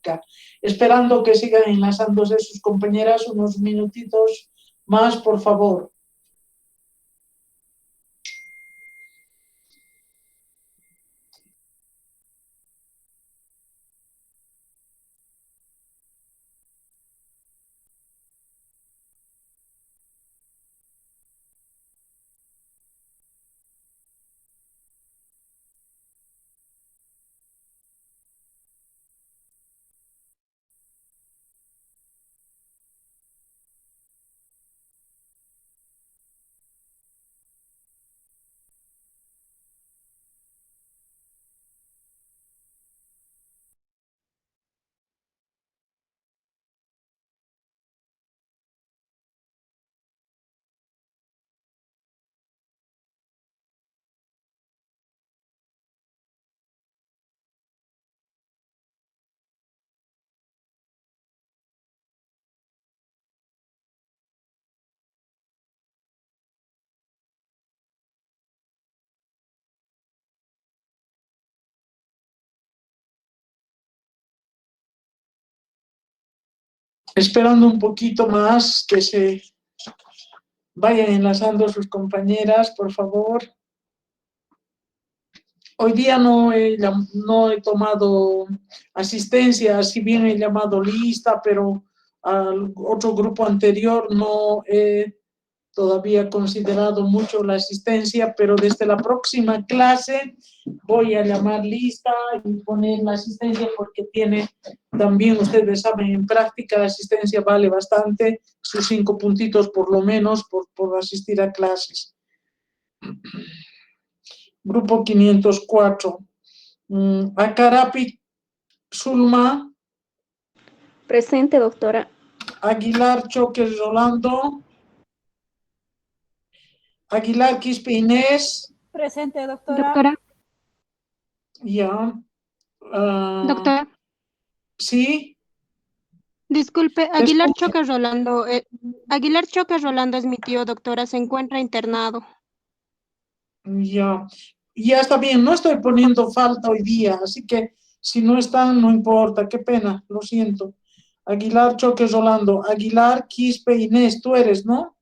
práctica. Esperando que sigan enlazándose sus compañeras unos minutitos más, por favor. Esperando un poquito más que se vayan enlazando sus compañeras, por favor. Hoy día no he tomado asistencia, si bien he llamado lista, pero al otro grupo anterior no he todavía considerado mucho la asistencia, pero desde la próxima clase voy a llamar lista y poner la asistencia porque tiene, también ustedes saben, en práctica la asistencia vale bastante, sus 5 puntitos por lo menos por asistir a clases. Grupo 504. Acarapi Zulma. Presente, doctora. Aguilar Choques Rolando. Aguilar Quispe Inés. Presente, doctora. Doctora. Ya. Doctora. Sí. Disculpe, Aguilar Choques Rolando. Aguilar Choques Rolando es mi tío, doctora. Se encuentra internado. Ya. Ya está bien, no estoy poniendo falta hoy día, así que si no están, no importa, qué pena, lo siento. Aguilar Choques Rolando. Aguilar Quispe Inés, tú eres, ¿no?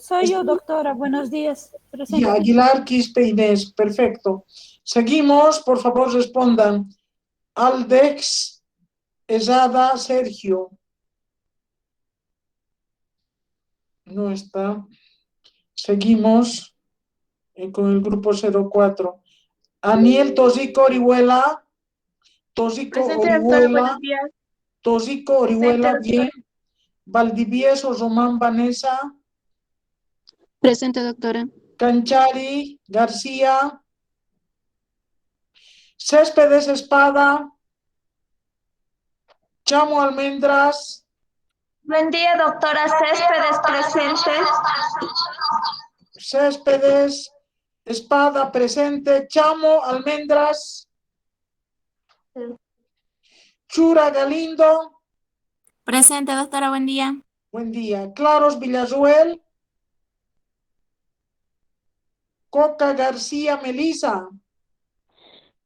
Soy yo, doctora. Buenos días. Presente. Ya, Aguilar Quispe Inés, perfecto. Seguimos, por favor, respondan. Aldex Esada Sergio. No está. Seguimos con el grupo 04. Aniel Tosico Orihuela. Tosico Presente, Orihuela. doctora, buenos días. Tosico Orihuela, Presente, bien. Valdivieso Román Vanessa. Presente, doctora. Canchari García. Céspedes Espada. Chamo Almendras. Buen día, doctora. Céspedes, presente. Céspedes Espada presente. Chamo Almendras. Chura Galindo. Presente, doctora, buen día. Buen día. Claros Villarruel. Coca García Melisa.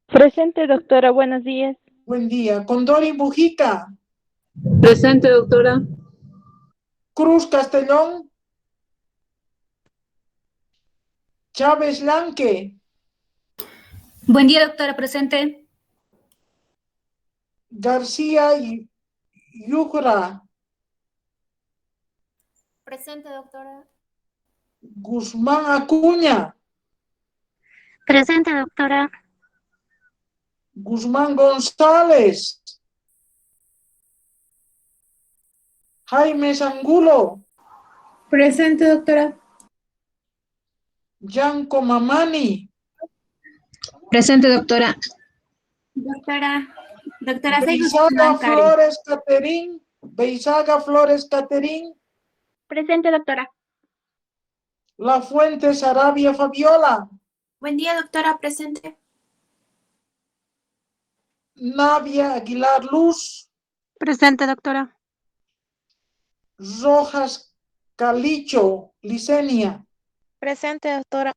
Presente, doctora, buenos días. Buen día. Condori Bujica. Presente, doctora. Cruz Castellón. Chávez Lanque. Buen día, doctora, presente. García Yugra. Presente, doctora. Guzmán Acuña. Presente, doctora. Guzmán González. Jaime Angulo. Presente, doctora. Yanko Mamani. Presente, doctora. Doctora, soy Beizaga Guzmán Karen. Flores Caterín. Beizaga Flores Caterín. Presente, doctora. La Fuente Sarabia Fabiola. Buen día, doctora, presente. Navia Aguilar Luz. Presente, doctora. Rojas Calicho Licenia. Presente, doctora.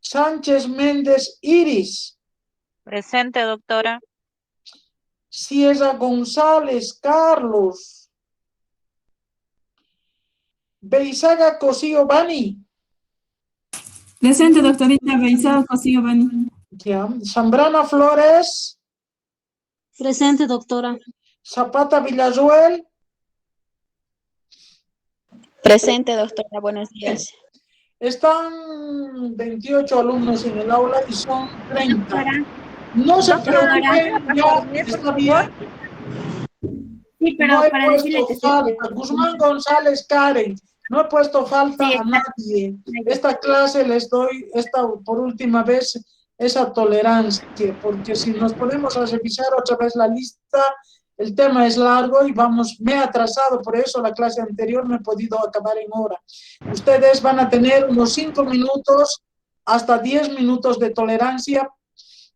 Sánchez Méndez Iris. Presente, doctora. Sierra González Carlos. Beizaga Cosío Bani. Presente, doctorita Beizaga Cosío Bani. Ya. Zambrana Flores. Presente, doctora. Zapata Villazuel. Presente, doctora. Buenos días. Están 28 alumnos en el aula y son 30. No se preocupen, ya está bien. Sí, pero No he para decirle que puesto sí. falta. Guzmán González Karen, no he puesto falta Sí, a nadie. Esta clase les doy por última vez esa tolerancia, porque si nos ponemos a revisar otra vez la lista, el tema es largo y me he atrasado, por eso la clase anterior no he podido acabar en hora. Ustedes van a tener unos 5 minutos hasta 10 minutos de tolerancia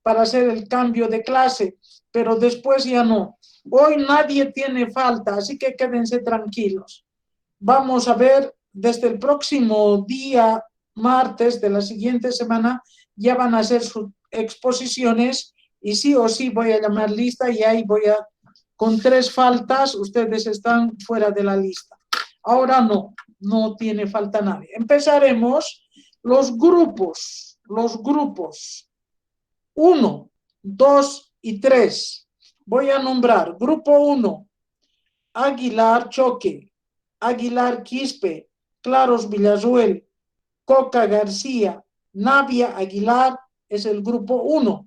para hacer el cambio de clase, pero después ya no. Hoy nadie tiene falta, así que quédense tranquilos. Vamos a ver, desde el próximo día, martes de la siguiente semana, ya van a hacer sus exposiciones y sí o sí voy a llamar lista y ahí con 3 faltas, ustedes están fuera de la lista. Ahora no tiene falta nadie. Empezaremos los grupos. 1, 2 y 3. Voy a nombrar grupo 1, Aguilar Choque, Aguilar Quispe, Claros Villazuel, Coca García, Navia Aguilar, es el grupo 1.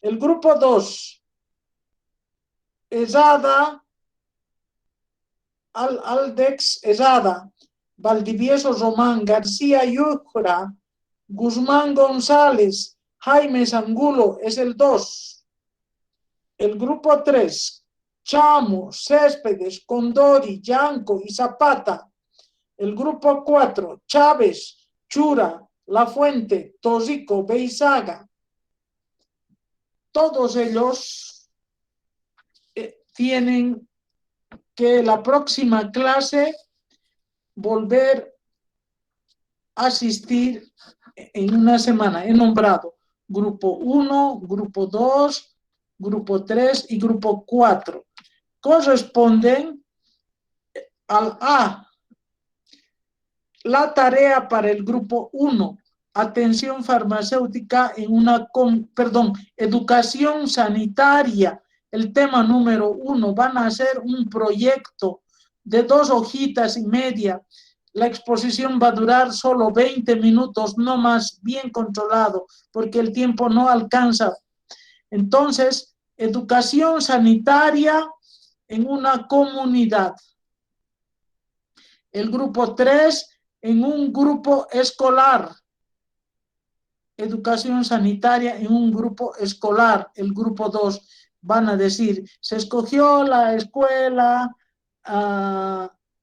El grupo 2, Ezada, Aldex Ezada, Valdivieso Román, García Yucra, Guzmán González, Jaime Angulo, es el 2. El grupo 3, Chamo, Céspedes, Condori, Yanco y Zapata. El grupo 4, Chávez, Chura, La Fuente, Tosico, Beizaga. Todos ellos tienen que la próxima clase volver a asistir en una semana. He nombrado grupo 1, grupo 2, grupo 3 y grupo 4. Corresponden al A. La tarea para el grupo 1, atención farmacéutica educación sanitaria. El tema número 1, van a hacer un proyecto de 2 hojitas y media. La exposición va a durar solo 20 minutos, no más, bien controlado, porque el tiempo no alcanza. Entonces, educación sanitaria en una comunidad. El grupo 3, en un grupo escolar. Educación sanitaria en un grupo escolar. El grupo 2, van a decir, se escogió la escuela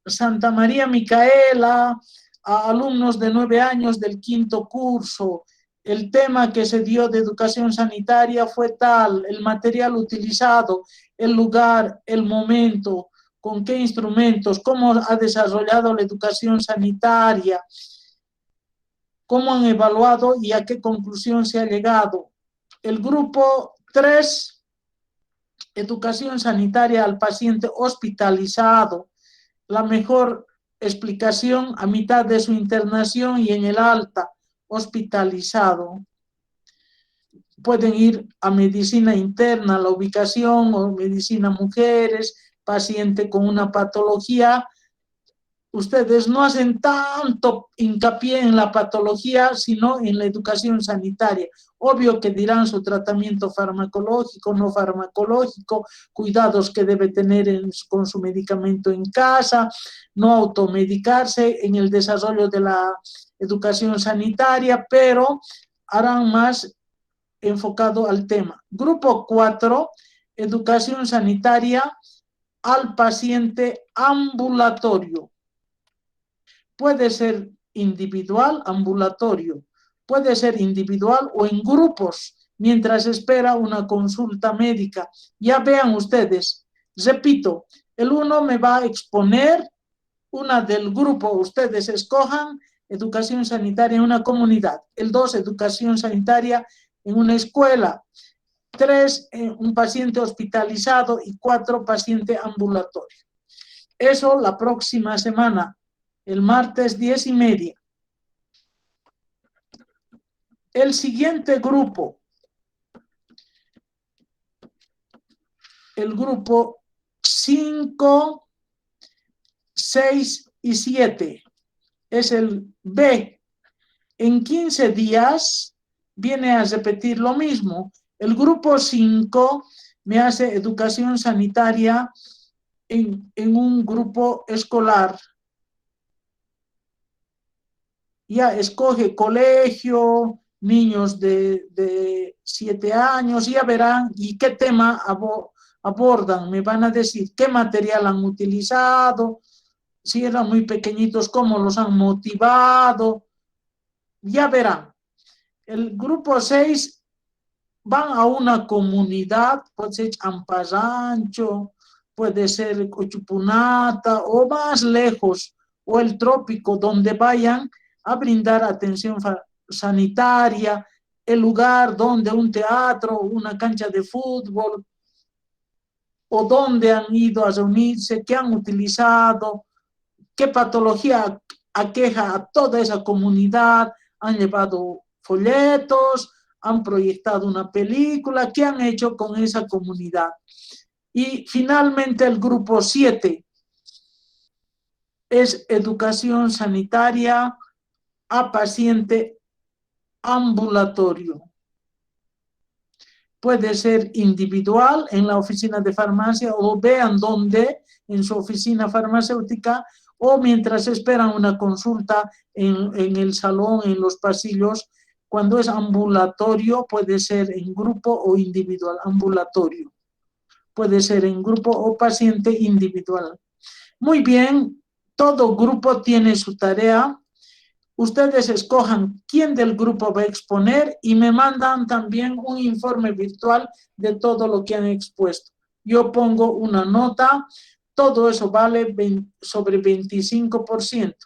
Santa María Micaela, a alumnos de 9 años del 5º curso. El tema que se dio de educación sanitaria fue tal, el material utilizado, el lugar, el momento, con qué instrumentos, cómo ha desarrollado la educación sanitaria, cómo han evaluado y a qué conclusión se ha llegado. El grupo 3, educación sanitaria al paciente hospitalizado, la mejor explicación a mitad de su internación y en el alta, hospitalizado. Pueden ir a medicina interna, la ubicación, o medicina mujeres, paciente con una patología. Ustedes no hacen tanto hincapié en la patología, sino en la educación sanitaria. Obvio que dirán su tratamiento farmacológico, no farmacológico, cuidados que debe tener con su medicamento en casa, no automedicarse en el desarrollo de la educación sanitaria, pero harán más enfocado al tema. Grupo 4, educación sanitaria al paciente ambulatorio. Puede ser individual, ambulatorio. Puede ser individual o en grupos, mientras espera una consulta médica. Ya vean ustedes, repito, el 1 me va a exponer una del grupo, ustedes escojan educación sanitaria en una comunidad. El 2, educación sanitaria en una escuela. 3 un paciente hospitalizado y 4 paciente ambulatorio. Eso la próxima semana, el martes 10:30. El siguiente grupo, el grupo 5, 6 y 7, es el B. En 15 días viene a repetir lo mismo. El grupo 5 me hace educación sanitaria en un grupo escolar. Ya escoge colegio, niños de 7 años, ya verán y qué tema abordan. Me van a decir qué material han utilizado, si eran muy pequeñitos, cómo los han motivado. Ya verán. El grupo 6 van a una comunidad, puede ser Ampasancho, puede ser Cochupunata o más lejos, o el trópico, donde vayan a brindar atención sanitaria, el lugar donde un teatro, una cancha de fútbol, o donde han ido a reunirse, qué han utilizado, qué patología aqueja a toda esa comunidad, han llevado folletos, han proyectado una película, qué han hecho con esa comunidad. Y finalmente el grupo 7 es educación sanitaria a paciente ambulatorio. Puede ser individual en la oficina de farmacia o vean dónde en su oficina farmacéutica o mientras esperan una consulta en el salón, en los pasillos. Cuando es ambulatorio puede ser en grupo o individual, ambulatorio. Puede ser en grupo o paciente individual. Muy bien, todo grupo tiene su tarea. Ustedes escojan quién del grupo va a exponer y me mandan también un informe virtual de todo lo que han expuesto. Yo pongo una nota, todo eso vale sobre 25%.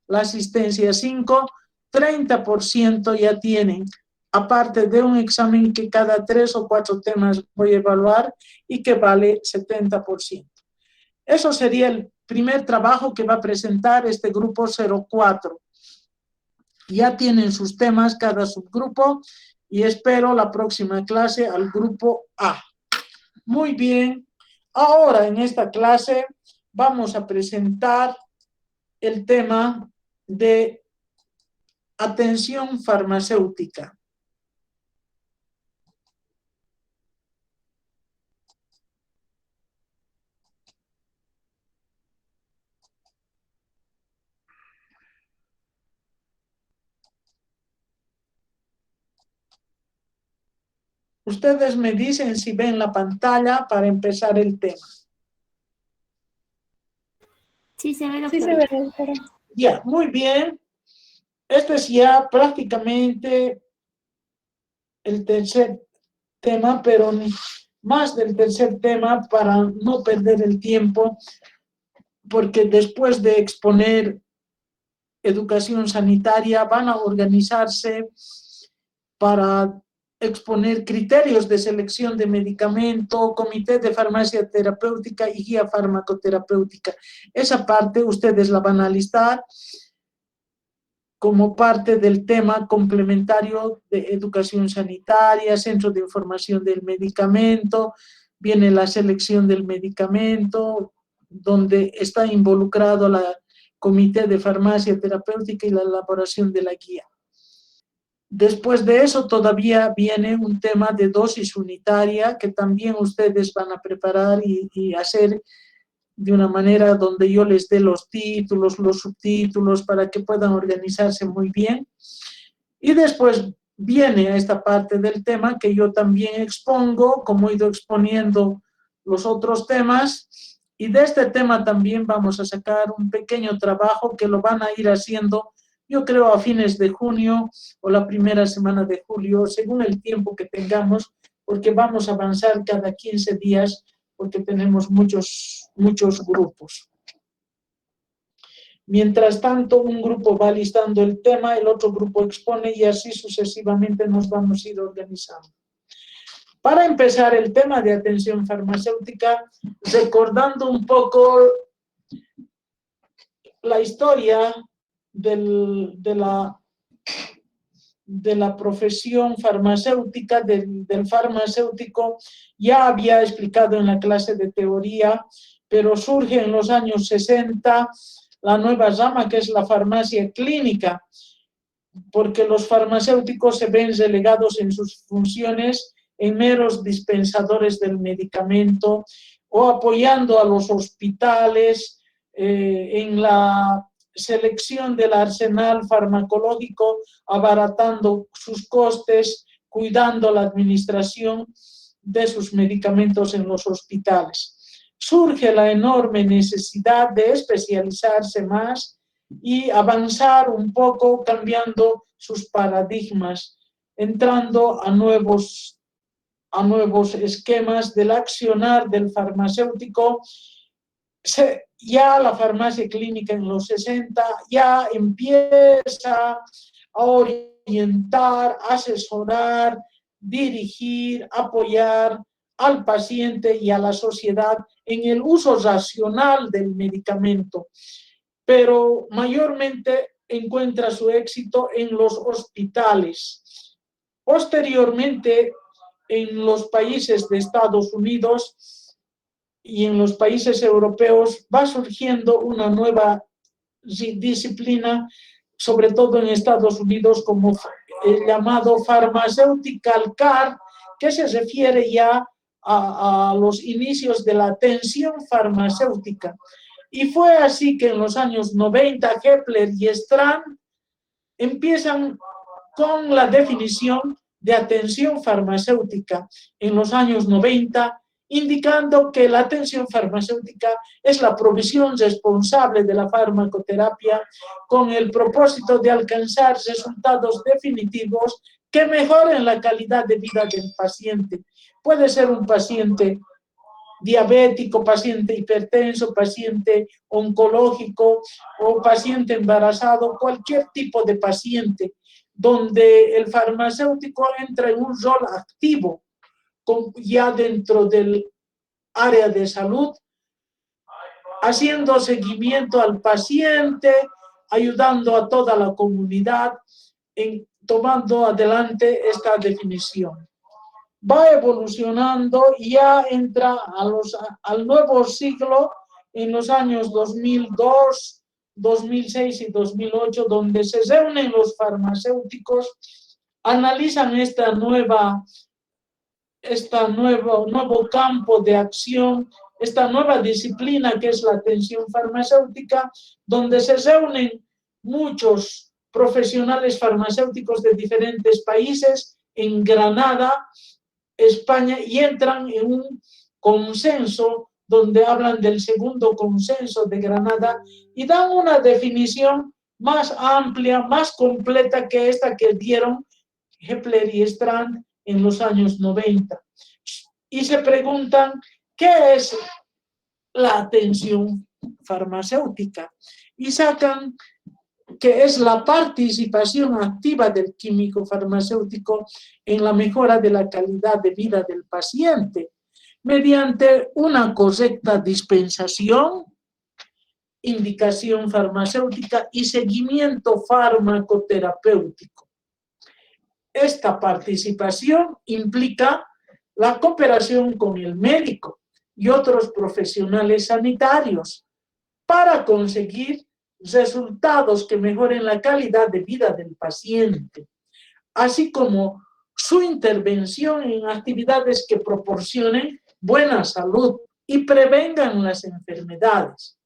La asistencia 5, 30% ya tienen, aparte de un examen que cada 3 o 4 temas voy a evaluar y que vale 70%. Eso sería el primer trabajo que va a presentar este grupo 04. Ya tienen sus temas cada subgrupo y espero la próxima clase al grupo A. Muy bien, ahora en esta clase vamos a presentar el tema de atención farmacéutica. Ustedes me dicen si ven la pantalla para empezar el tema. Sí, se ve, doctora. Ya, muy bien. Este es ya prácticamente el tercer tema, pero más del tercer tema para no perder el tiempo, porque después de exponer educación sanitaria van a organizarse para exponer criterios de selección de medicamento, comité de farmacia terapéutica y guía farmacoterapéutica. Esa parte ustedes la van a listar como parte del tema complementario de educación sanitaria, centro de información del medicamento, viene la selección del medicamento, donde está involucrado la comité de farmacia terapéutica y la elaboración de la guía. Después de eso todavía viene un tema de dosis unitaria que también ustedes van a preparar y hacer de una manera donde yo les dé los títulos, los subtítulos para que puedan organizarse muy bien. Y después viene a esta parte del tema que yo también expongo, como he ido exponiendo los otros temas. Y de este tema también vamos a sacar un pequeño trabajo que lo van a ir haciendo, yo creo, a fines de junio o la primera semana de julio, según el tiempo que tengamos, porque vamos a avanzar cada 15 días, porque tenemos muchos grupos. Mientras tanto, un grupo va listando el tema, el otro grupo expone y así sucesivamente nos vamos a ir organizando. Para empezar el tema de atención farmacéutica, recordando un poco la historia de la profesión farmacéutica, del farmacéutico, ya había explicado en la clase de teoría, pero surge en los años 60 la nueva rama que es la farmacia clínica, porque los farmacéuticos se ven relegados en sus funciones en meros dispensadores del medicamento o apoyando a los hospitales en la selección del arsenal farmacológico, abaratando sus costes, cuidando la administración de sus medicamentos en los hospitales. Surge la enorme necesidad de especializarse más y avanzar un poco cambiando sus paradigmas, entrando a nuevos esquemas del accionar del farmacéutico. Ya la farmacia clínica en los 60 ya empieza a orientar, asesorar, dirigir, apoyar al paciente y a la sociedad en el uso racional del medicamento, pero mayormente encuentra su éxito en los hospitales. Posteriormente, en los países de Estados Unidos y en los países europeos va surgiendo una nueva disciplina, sobre todo en Estados Unidos, como el llamado pharmaceutical care, que se refiere ya a los inicios de la atención farmacéutica. Y fue así que en los años 90, Hepler y Strand empiezan con la definición de atención farmacéutica en los años 90, indicando que la atención farmacéutica es la provisión responsable de la farmacoterapia con el propósito de alcanzar resultados definitivos que mejoren la calidad de vida del paciente. Puede ser un paciente diabético, paciente hipertenso, paciente oncológico o paciente embarazado, cualquier tipo de paciente donde el farmacéutico entra en un rol activo ya dentro del área de salud, haciendo seguimiento al paciente, ayudando a toda la comunidad, tomando adelante esta definición. Va evolucionando y ya entra al nuevo siglo en los años 2002, 2006 y 2008, donde se reúnen los farmacéuticos, analizan nuevo campo de acción, esta nueva disciplina que es la atención farmacéutica, donde se reúnen muchos profesionales farmacéuticos de diferentes países en Granada, España, y entran en un consenso donde hablan del segundo consenso de Granada y dan una definición más amplia, más completa que esta que dieron Hepler y Strand en los años 90. Y se preguntan, ¿qué es la atención farmacéutica? Y sacan que es la participación activa del químico farmacéutico en la mejora de la calidad de vida del paciente, mediante una correcta dispensación, indicación farmacéutica y seguimiento farmacoterapéutico. Esta participación implica la cooperación con el médico y otros profesionales sanitarios para conseguir resultados que mejoren la calidad de vida del paciente, así como su intervención en actividades que proporcionen buena salud y prevengan las enfermedades.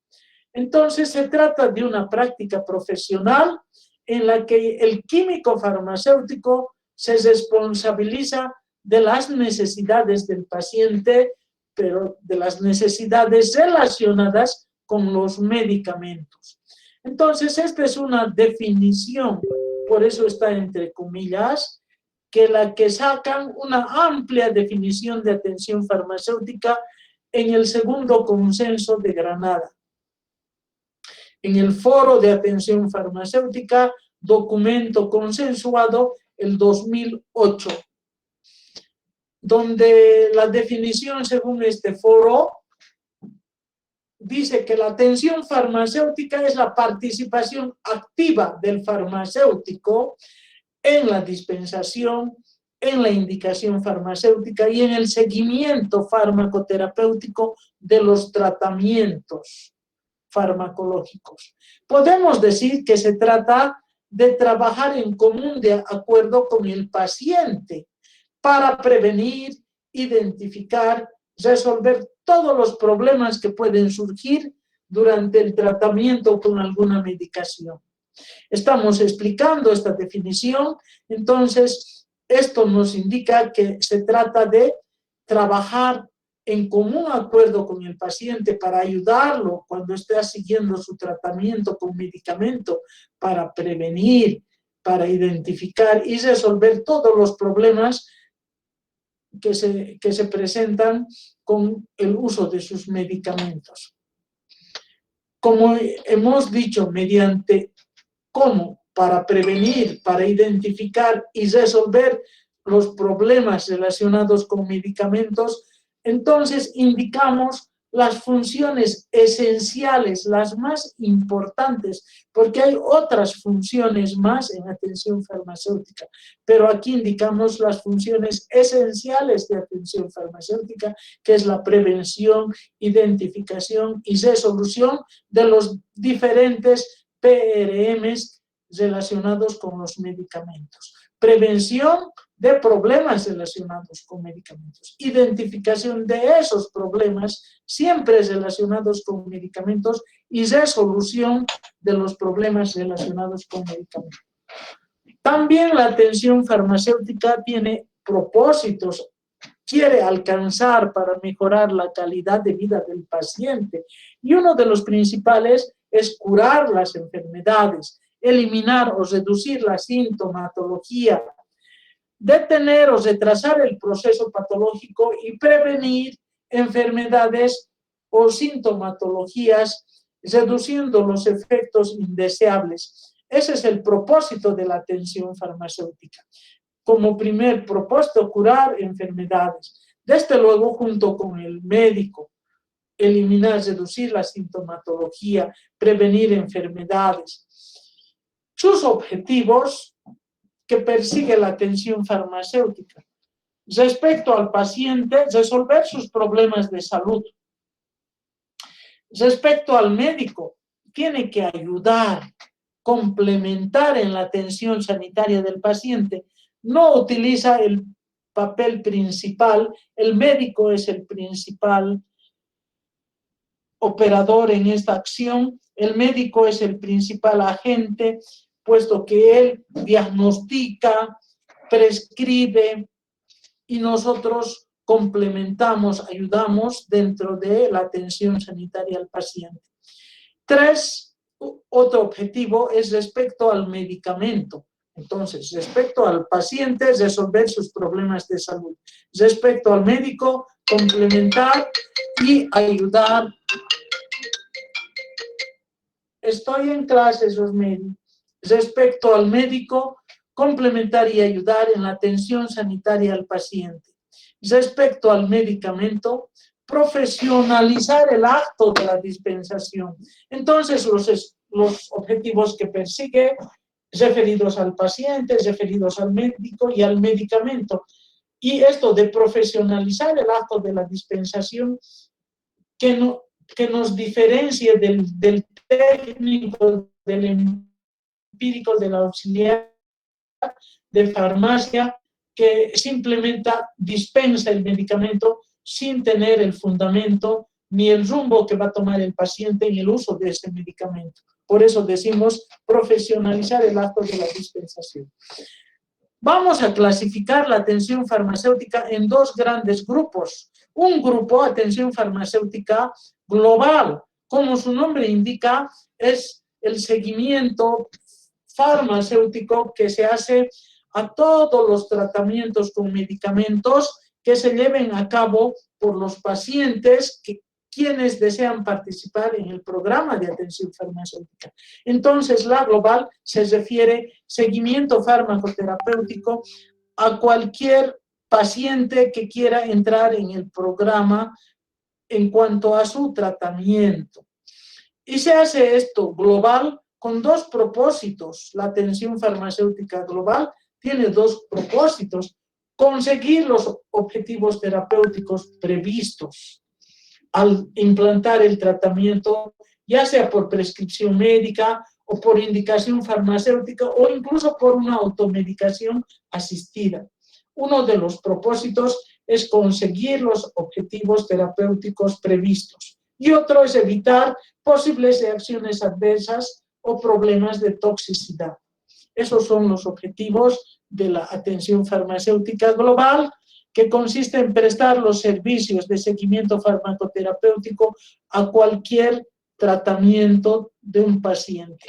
Entonces, se trata de una práctica profesional en la que el químico farmacéutico se responsabiliza de las necesidades del paciente, pero de las necesidades relacionadas con los medicamentos. Entonces, esta es una definición, por eso está entre comillas, que la que sacan una amplia definición de atención farmacéutica en el segundo consenso de Granada. En el Foro de Atención Farmacéutica, documento consensuado el 2008. donde la definición según este foro dice que la atención farmacéutica es la participación activa del farmacéutico en la dispensación, en la indicación farmacéutica y en el seguimiento farmacoterapéutico de los tratamientos farmacológicos. Podemos decir que se trata de trabajar en común de acuerdo con el paciente para prevenir, identificar, resolver todos los problemas que pueden surgir durante el tratamiento con alguna medicación. Estamos explicando esta definición, entonces esto nos indica que se trata de trabajar en común acuerdo con el paciente para ayudarlo cuando esté siguiendo su tratamiento con medicamento, para prevenir, para identificar y resolver todos los problemas que se presentan con el uso de sus medicamentos. Como hemos dicho, mediante cómo, para prevenir, para identificar y resolver los problemas relacionados con medicamentos, entonces indicamos las funciones esenciales, las más importantes, porque hay otras funciones más en atención farmacéutica, pero aquí indicamos las funciones esenciales de atención farmacéutica, que es la prevención, identificación y resolución de los diferentes PRMs relacionados con los medicamentos. Prevención de problemas relacionados con medicamentos. Identificación de esos problemas siempre relacionados con medicamentos y resolución de los problemas relacionados con medicamentos. También la atención farmacéutica tiene propósitos, quiere alcanzar para mejorar la calidad de vida del paciente. Y uno de los principales es curar las enfermedades, eliminar o reducir la sintomatología, detener o retrasar el proceso patológico y prevenir enfermedades o sintomatologías, reduciendo los efectos indeseables. Ese es el propósito de la atención farmacéutica. Como primer propósito, curar enfermedades. Desde luego, junto con el médico, eliminar, reducir la sintomatología, prevenir enfermedades. Sus objetivos que persigue la atención farmacéutica. Respecto al paciente, resolver sus problemas de salud. Respecto al médico, tiene que ayudar, complementar en la atención sanitaria del paciente. No utiliza el papel principal, el médico es el principal operador en esta acción, el médico es el principal agente, puesto que él diagnostica, prescribe y nosotros complementamos, ayudamos dentro de la atención sanitaria al paciente. 3, otro objetivo es respecto al medicamento. Entonces, respecto al paciente, resolver sus problemas de salud. Respecto al médico, complementar y ayudar. Estoy en clases, Rosmery. Respecto al médico, complementar y ayudar en la atención sanitaria al paciente. Respecto al medicamento, profesionalizar el acto de la dispensación. Entonces, los objetivos que persigue, referidos al paciente, referidos al médico y al medicamento. Y esto de profesionalizar el acto de la dispensación, que nos diferencie del técnico, del empírico, del auxiliar de farmacia, que simplemente dispensa el medicamento sin tener el fundamento ni el rumbo que va a tomar el paciente en el uso de ese medicamento. Por eso decimos profesionalizar el acto de la dispensación. Vamos a clasificar la atención farmacéutica en dos grandes grupos. Un grupo, atención farmacéutica global, como su nombre indica, es el seguimiento farmacéutico que se hace a todos los tratamientos con medicamentos que se lleven a cabo por los pacientes quienes desean participar en el programa de atención farmacéutica. Entonces, la global se refiere seguimiento farmacoterapéutico a cualquier paciente que quiera entrar en el programa en cuanto a su tratamiento. Y se hace esto global con dos propósitos. La atención farmacéutica global tiene dos propósitos: conseguir los objetivos terapéuticos previstos al implantar el tratamiento, ya sea por prescripción médica o por indicación farmacéutica o incluso por una automedicación asistida. Uno de los propósitos es conseguir los objetivos terapéuticos previstos y otro es evitar posibles reacciones adversas o problemas de toxicidad. Esos son los objetivos de la atención farmacéutica global, que consiste en prestar los servicios de seguimiento farmacoterapéutico a cualquier tratamiento de un paciente.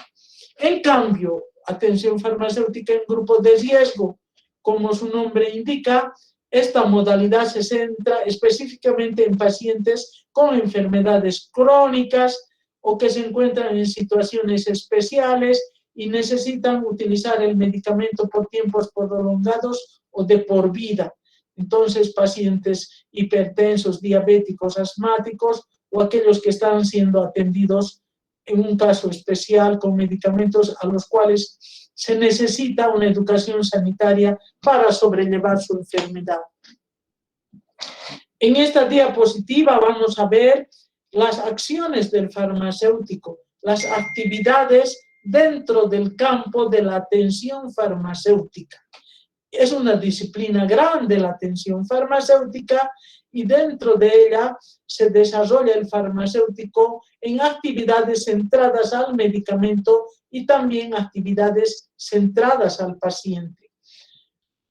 En cambio, atención farmacéutica en grupos de riesgo, como su nombre indica, esta modalidad se centra específicamente en pacientes con enfermedades crónicas o que se encuentran en situaciones especiales y necesitan utilizar el medicamento por tiempos prolongados o de por vida. Entonces, pacientes hipertensos, diabéticos, asmáticos o aquellos que están siendo atendidos en un caso especial con medicamentos a los cuales se necesita una educación sanitaria para sobrellevar su enfermedad. En esta diapositiva vamos a ver las acciones del farmacéutico, las actividades dentro del campo de la atención farmacéutica. Es una disciplina grande la atención farmacéutica y dentro de ella se desarrolla el farmacéutico en actividades centradas al medicamento y también actividades centradas al paciente.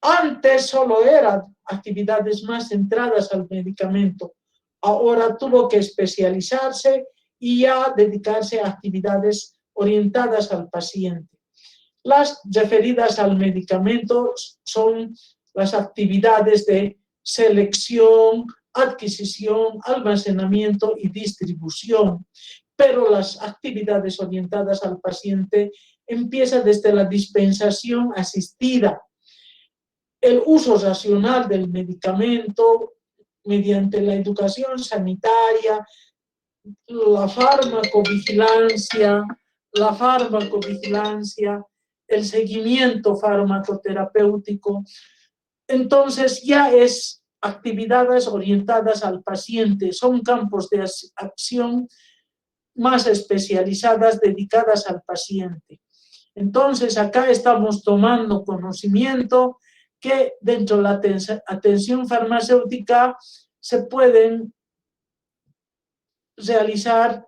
Antes solo eran actividades más centradas al medicamento, ahora tuvo que especializarse y ya dedicarse a actividades orientadas al paciente. Las referidas al medicamento son las actividades de selección, adquisición, almacenamiento y distribución, pero las actividades orientadas al paciente empiezan desde la dispensación asistida, el uso racional del medicamento mediante la educación sanitaria, la farmacovigilancia, el seguimiento farmacoterapéutico. Entonces ya es actividades orientadas al paciente, son campos de acción más especializadas dedicadas al paciente. Entonces acá estamos tomando conocimiento que dentro de la atención farmacéutica se pueden realizar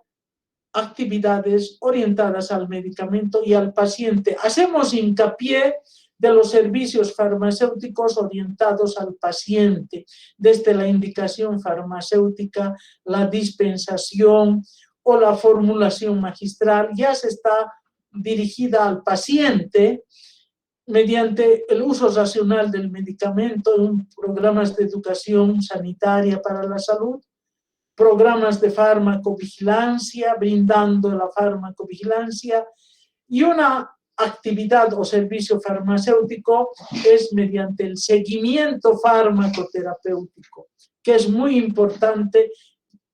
actividades orientadas al medicamento y al paciente. Hacemos hincapié de los servicios farmacéuticos orientados al paciente, desde la indicación farmacéutica, la dispensación o la formulación magistral, ya se está dirigida al paciente mediante el uso racional del medicamento en programas de educación sanitaria para la salud, programas de farmacovigilancia, brindando la farmacovigilancia, y una actividad o servicio farmacéutico es mediante el seguimiento farmacoterapéutico, que es muy importante.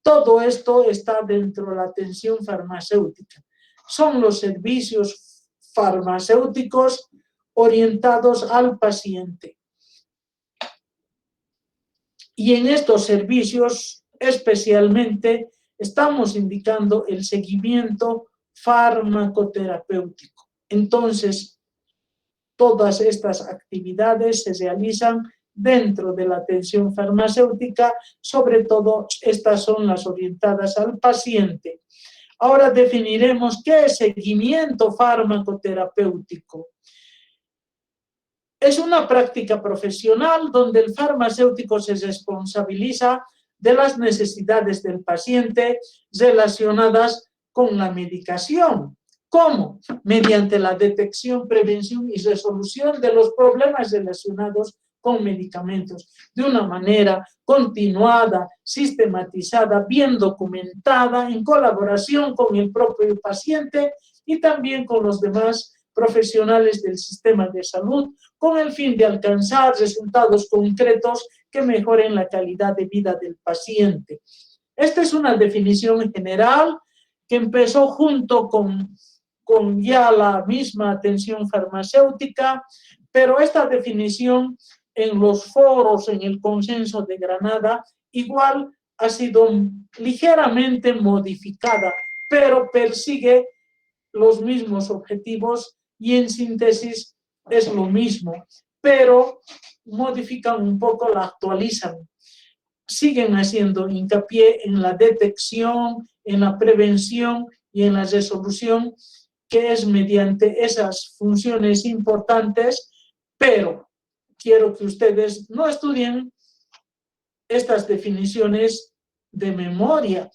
Todo esto está dentro de la atención farmacéutica. Son los servicios farmacéuticos orientados al paciente. Y en estos servicios especialmente estamos indicando el seguimiento farmacoterapéutico. Entonces, todas estas actividades se realizan dentro de la atención farmacéutica, sobre todo estas son las orientadas al paciente. Ahora definiremos qué es seguimiento farmacoterapéutico. Es una práctica profesional donde el farmacéutico se responsabiliza de las necesidades del paciente relacionadas con la medicación. ¿Cómo? Mediante la detección, prevención y resolución de los problemas relacionados con medicamentos, de una manera continuada, sistematizada, bien documentada, en colaboración con el propio paciente y también con los demás profesionales del sistema de salud con el fin de alcanzar resultados concretos que mejoren la calidad de vida del paciente. Esta es una definición general que empezó junto con ya la misma atención farmacéutica, pero esta definición en los foros, en el consenso de Granada, igual ha sido ligeramente modificada, pero persigue los mismos objetivos y en síntesis es lo mismo, pero modifican un poco, la actualizan. Siguen haciendo hincapié en la detección, en la prevención y en la resolución, que es mediante esas funciones importantes, pero quiero que ustedes no estudien estas definiciones de memoria.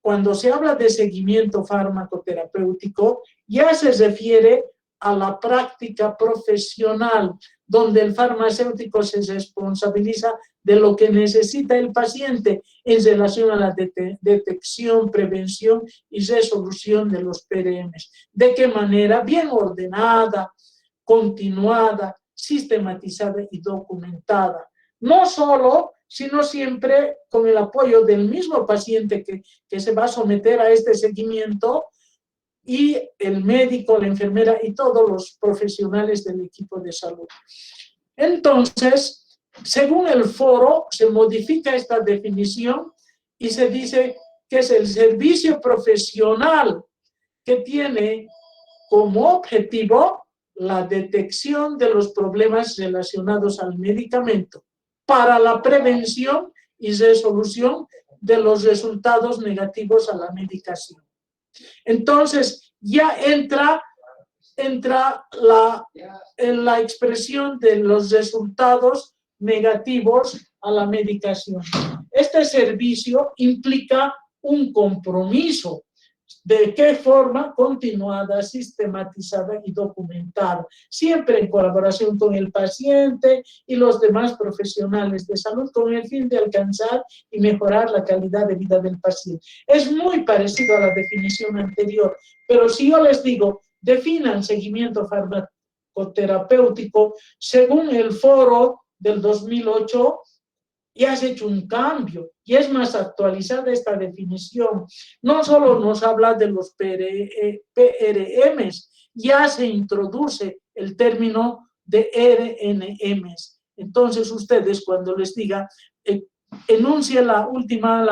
Cuando se habla de seguimiento farmacoterapéutico, ya se refiere a la práctica profesional, donde el farmacéutico se responsabiliza de lo que necesita el paciente en relación a la detección, prevención y resolución de los PRMs. ¿De qué manera? Bien ordenada, continuada, sistematizada y documentada. No solo, sino siempre con el apoyo del mismo paciente que se va a someter a este seguimiento, y el médico, la enfermera y todos los profesionales del equipo de salud. Entonces, según el foro, se modifica esta definición y se dice que es el servicio profesional que tiene como objetivo la detección de los problemas relacionados al medicamento para la prevención y resolución de los resultados negativos a la medicación. Entonces, ya entra en la expresión de los resultados negativos a la medicación. Este servicio implica un compromiso. ¿De qué forma? Continuada, sistematizada y documentada, siempre en colaboración con el paciente y los demás profesionales de salud con el fin de alcanzar y mejorar la calidad de vida del paciente. Es muy parecido a la definición anterior, pero si yo les digo, definan seguimiento farmacoterapéutico según el foro del 2008, y has hecho un cambio, y es más actualizada esta definición. No solo nos habla de los PRMs, ya se introduce el término de RNMs. Entonces, ustedes cuando les diga, enuncie la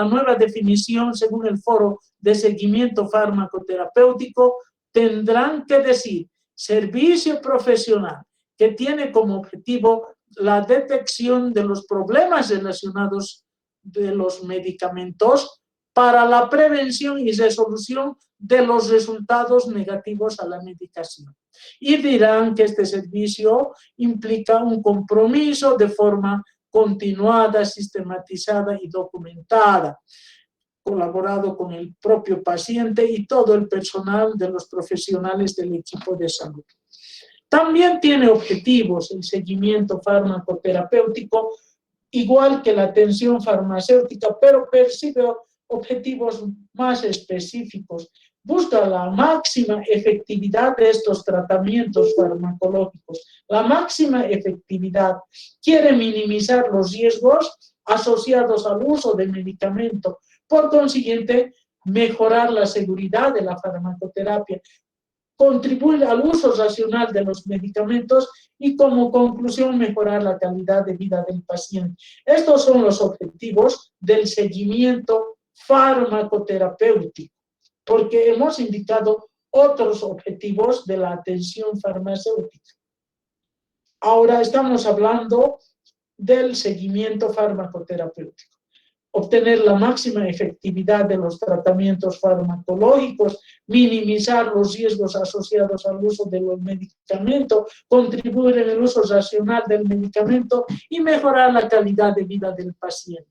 nueva definición según el foro de seguimiento farmacoterapéutico, tendrán que decir servicio profesional que tiene como objetivo la detección de los problemas relacionados de los medicamentos para la prevención y resolución de los resultados negativos a la medicación. Y dirán que este servicio implica un compromiso de forma continuada, sistematizada y documentada, colaborado con el propio paciente y todo el personal de los profesionales del equipo de salud. También tiene objetivos el seguimiento farmacoterapéutico, igual que la atención farmacéutica, pero persigue objetivos más específicos. Busca la máxima efectividad de estos tratamientos farmacológicos, la máxima efectividad. Quiere minimizar los riesgos asociados al uso de medicamento. Por consiguiente, mejorar la seguridad de la farmacoterapia, contribuir al uso racional de los medicamentos y como conclusión mejorar la calidad de vida del paciente. Estos son los objetivos del seguimiento farmacoterapéutico, porque hemos indicado otros objetivos de la atención farmacéutica. Ahora estamos hablando del seguimiento farmacoterapéutico. Obtener la máxima efectividad de los tratamientos farmacológicos, minimizar los riesgos asociados al uso de los medicamentos, contribuir en el uso racional del medicamento y mejorar la calidad de vida del paciente.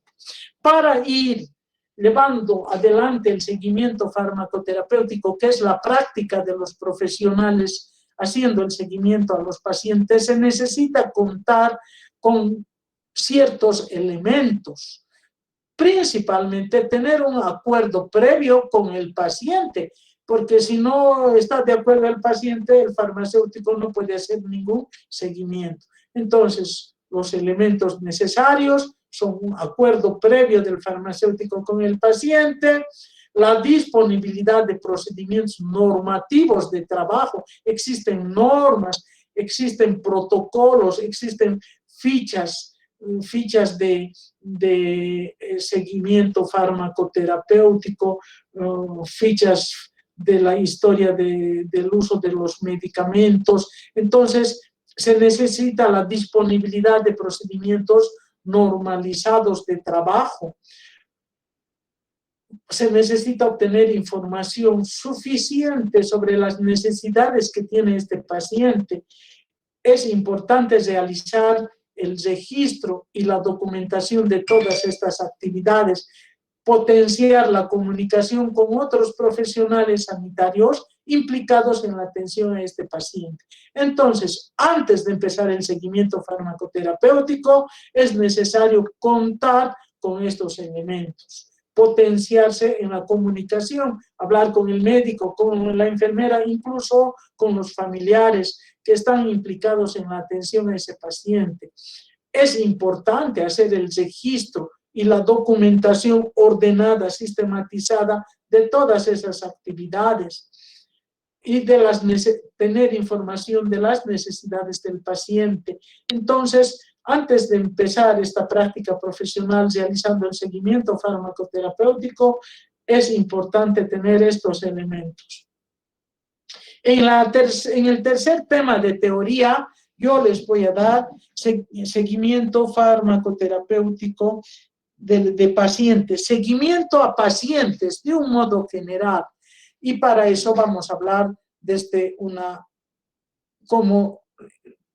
Para ir llevando adelante el seguimiento farmacoterapéutico, que es la práctica de los profesionales haciendo el seguimiento a los pacientes, se necesita contar con ciertos elementos. Principalmente tener un acuerdo previo con el paciente. porque si no está de acuerdo el paciente, el farmacéutico no puede hacer ningún seguimiento. Entonces, los elementos necesarios son un acuerdo previo del farmacéutico con el paciente, la disponibilidad de procedimientos normativos de trabajo, existen normas, existen protocolos, existen fichas de seguimiento farmacoterapéutico, fichas de la historia del uso de los medicamentos. Entonces, se necesita la disponibilidad de procedimientos normalizados de trabajo. Se necesita obtener información suficiente sobre las necesidades que tiene este paciente. Es importante realizar el registro y la documentación de todas estas actividades, potenciar la comunicación con otros profesionales sanitarios implicados en la atención a este paciente. Entonces, antes de empezar el seguimiento farmacoterapéutico, es necesario contar con estos elementos. Potenciarse en la comunicación, hablar con el médico, con la enfermera, incluso con los familiares que están implicados en la atención a ese paciente. Es importante hacer el registro y la documentación ordenada, sistematizada de todas esas actividades y tener información de las necesidades del paciente. Entonces, antes de empezar esta práctica profesional realizando el seguimiento farmacoterapéutico, es importante tener estos elementos. En el tercer tema de teoría, yo les voy a dar seguimiento farmacoterapéutico de pacientes, seguimiento a pacientes de un modo general. Y para eso vamos a hablar desde cómo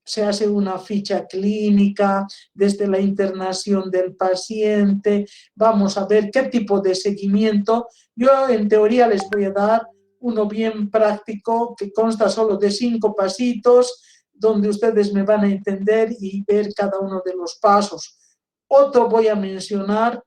se hace una ficha clínica, desde la internación del paciente, vamos a ver qué tipo de seguimiento. Yo en teoría les voy a dar uno bien práctico que consta solo de 5 pasitos, donde ustedes me van a entender y ver cada uno de los pasos. Otro voy a mencionar,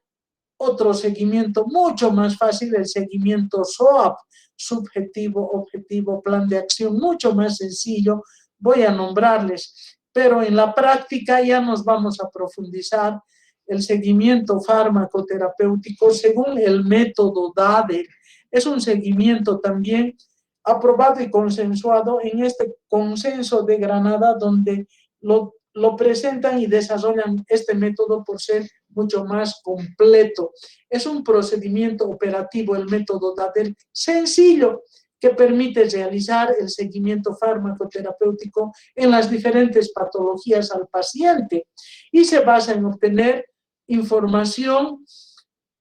otro seguimiento mucho más fácil, el seguimiento SOAP, subjetivo, objetivo, plan de acción, mucho más sencillo. Voy a nombrarles, pero en la práctica ya nos vamos a profundizar el seguimiento farmacoterapéutico según el método DADER. Es un seguimiento también aprobado y consensuado en este consenso de Granada, donde lo presentan y desarrollan este método por ser mucho más completo. Es un procedimiento operativo, el método DADER, sencillo, que permite realizar el seguimiento farmacoterapéutico en las diferentes patologías al paciente y se basa en obtener información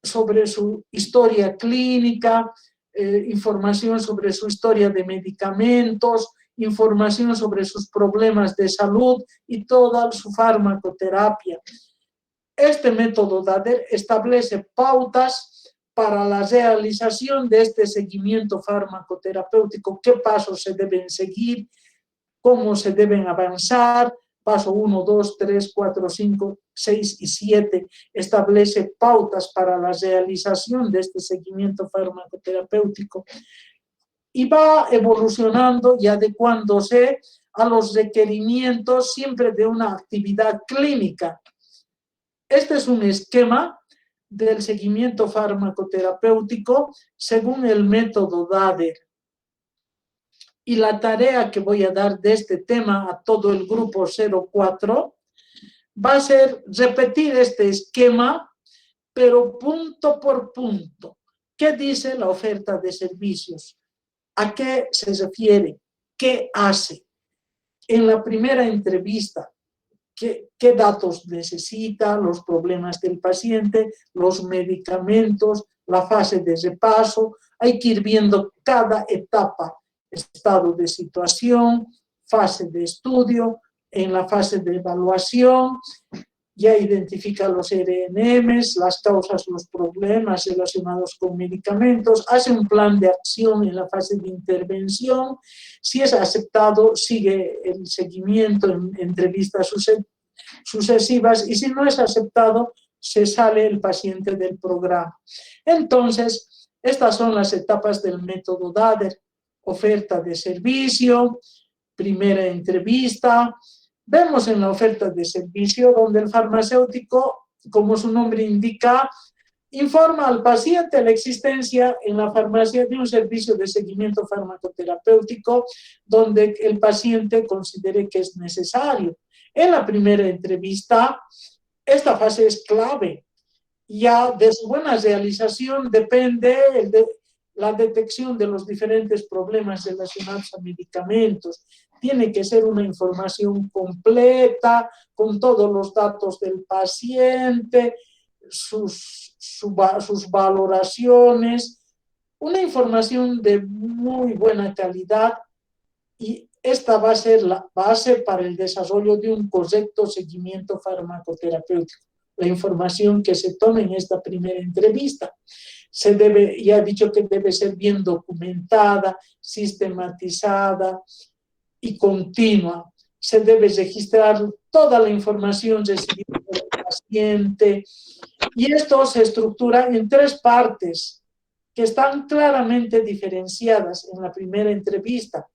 sobre su historia clínica, información sobre su historia de medicamentos, información sobre sus problemas de salud y toda su farmacoterapia. Este método DADER establece pautas para la realización de este seguimiento farmacoterapéutico, qué pasos se deben seguir, cómo se deben avanzar. Paso 1, 2, 3, 4, 5, 6 y 7 establece pautas para la realización de este seguimiento farmacoterapéutico y va evolucionando y adecuándose a los requerimientos siempre de una actividad clínica. Este es un esquema del seguimiento farmacoterapéutico según el método DADER. Y la tarea que voy a dar de este tema a todo el grupo 04 va a ser repetir este esquema, pero punto por punto. ¿Qué dice la oferta de servicios? ¿A qué se refiere? ¿Qué hace? En la primera entrevista, ¿qué datos necesita? Los problemas del paciente, los medicamentos, la fase de repaso. Hay que ir viendo cada etapa. Estado de situación, fase de estudio, en la fase de evaluación, ya identifica los RNMs, las causas, los problemas relacionados con medicamentos, hace un plan de acción en la fase de intervención, si es aceptado, sigue el seguimiento en entrevistas sucesivas y si no es aceptado, se sale el paciente del programa. Entonces, Estas son las etapas del método DADER: oferta de servicio, primera entrevista. Vemos en la oferta de servicio donde el farmacéutico, como su nombre indica, informa al paciente la existencia en la farmacia de un servicio de seguimiento farmacoterapéutico donde el paciente considere que es necesario. En la primera entrevista, esta fase es clave. Ya de su buena realización depende la detección de los diferentes problemas relacionados a medicamentos. Tiene que ser una información completa, con todos los datos del paciente, sus valoraciones, una información de muy buena calidad, y esta va a ser la base para el desarrollo de un correcto seguimiento farmacoterapéutico. La información que se tome en esta primera entrevista ya he dicho que debe ser bien documentada, sistematizada y continua. Se debe registrar toda la información recibida por el paciente, y esto se estructura en 3 partes que están claramente diferenciadas en la primera entrevista.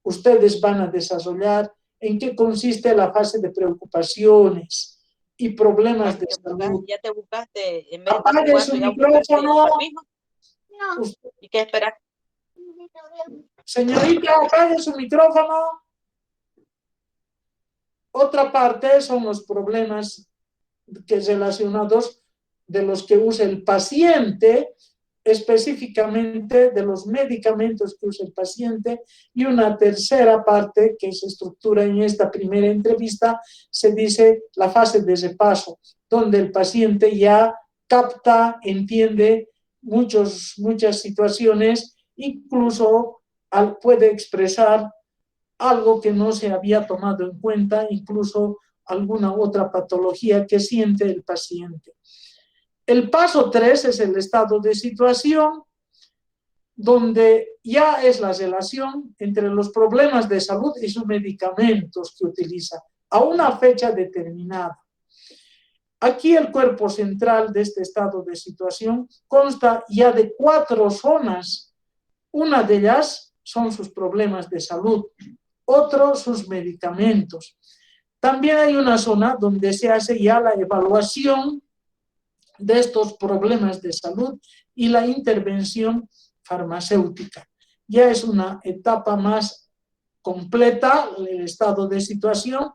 Ustedes van a desarrollar en qué consiste la fase de preocupaciones y problemas de salud. Ya te buscaste, en vez de Apague su micrófono. ¿Y qué esperas? Señorita, apague su micrófono. Otra parte son los problemas relacionados de los que usa el paciente, específicamente de los medicamentos que usa el paciente, y una tercera parte que se estructura en esta primera entrevista se dice la fase de repaso, donde el paciente ya capta, entiende muchas situaciones, incluso puede expresar algo que no se había tomado en cuenta, incluso alguna otra patología que siente el paciente. El paso 3 es el estado de situación, donde ya es la relación entre los problemas de salud y sus medicamentos que utiliza a una fecha determinada. Aquí el cuerpo central de este estado de situación consta ya de 4 zonas. Una de ellas son sus problemas de salud, otro sus medicamentos. También hay una zona donde se hace ya la evaluación de estos problemas de salud y la intervención farmacéutica. Ya es una etapa más completa, el estado de situación.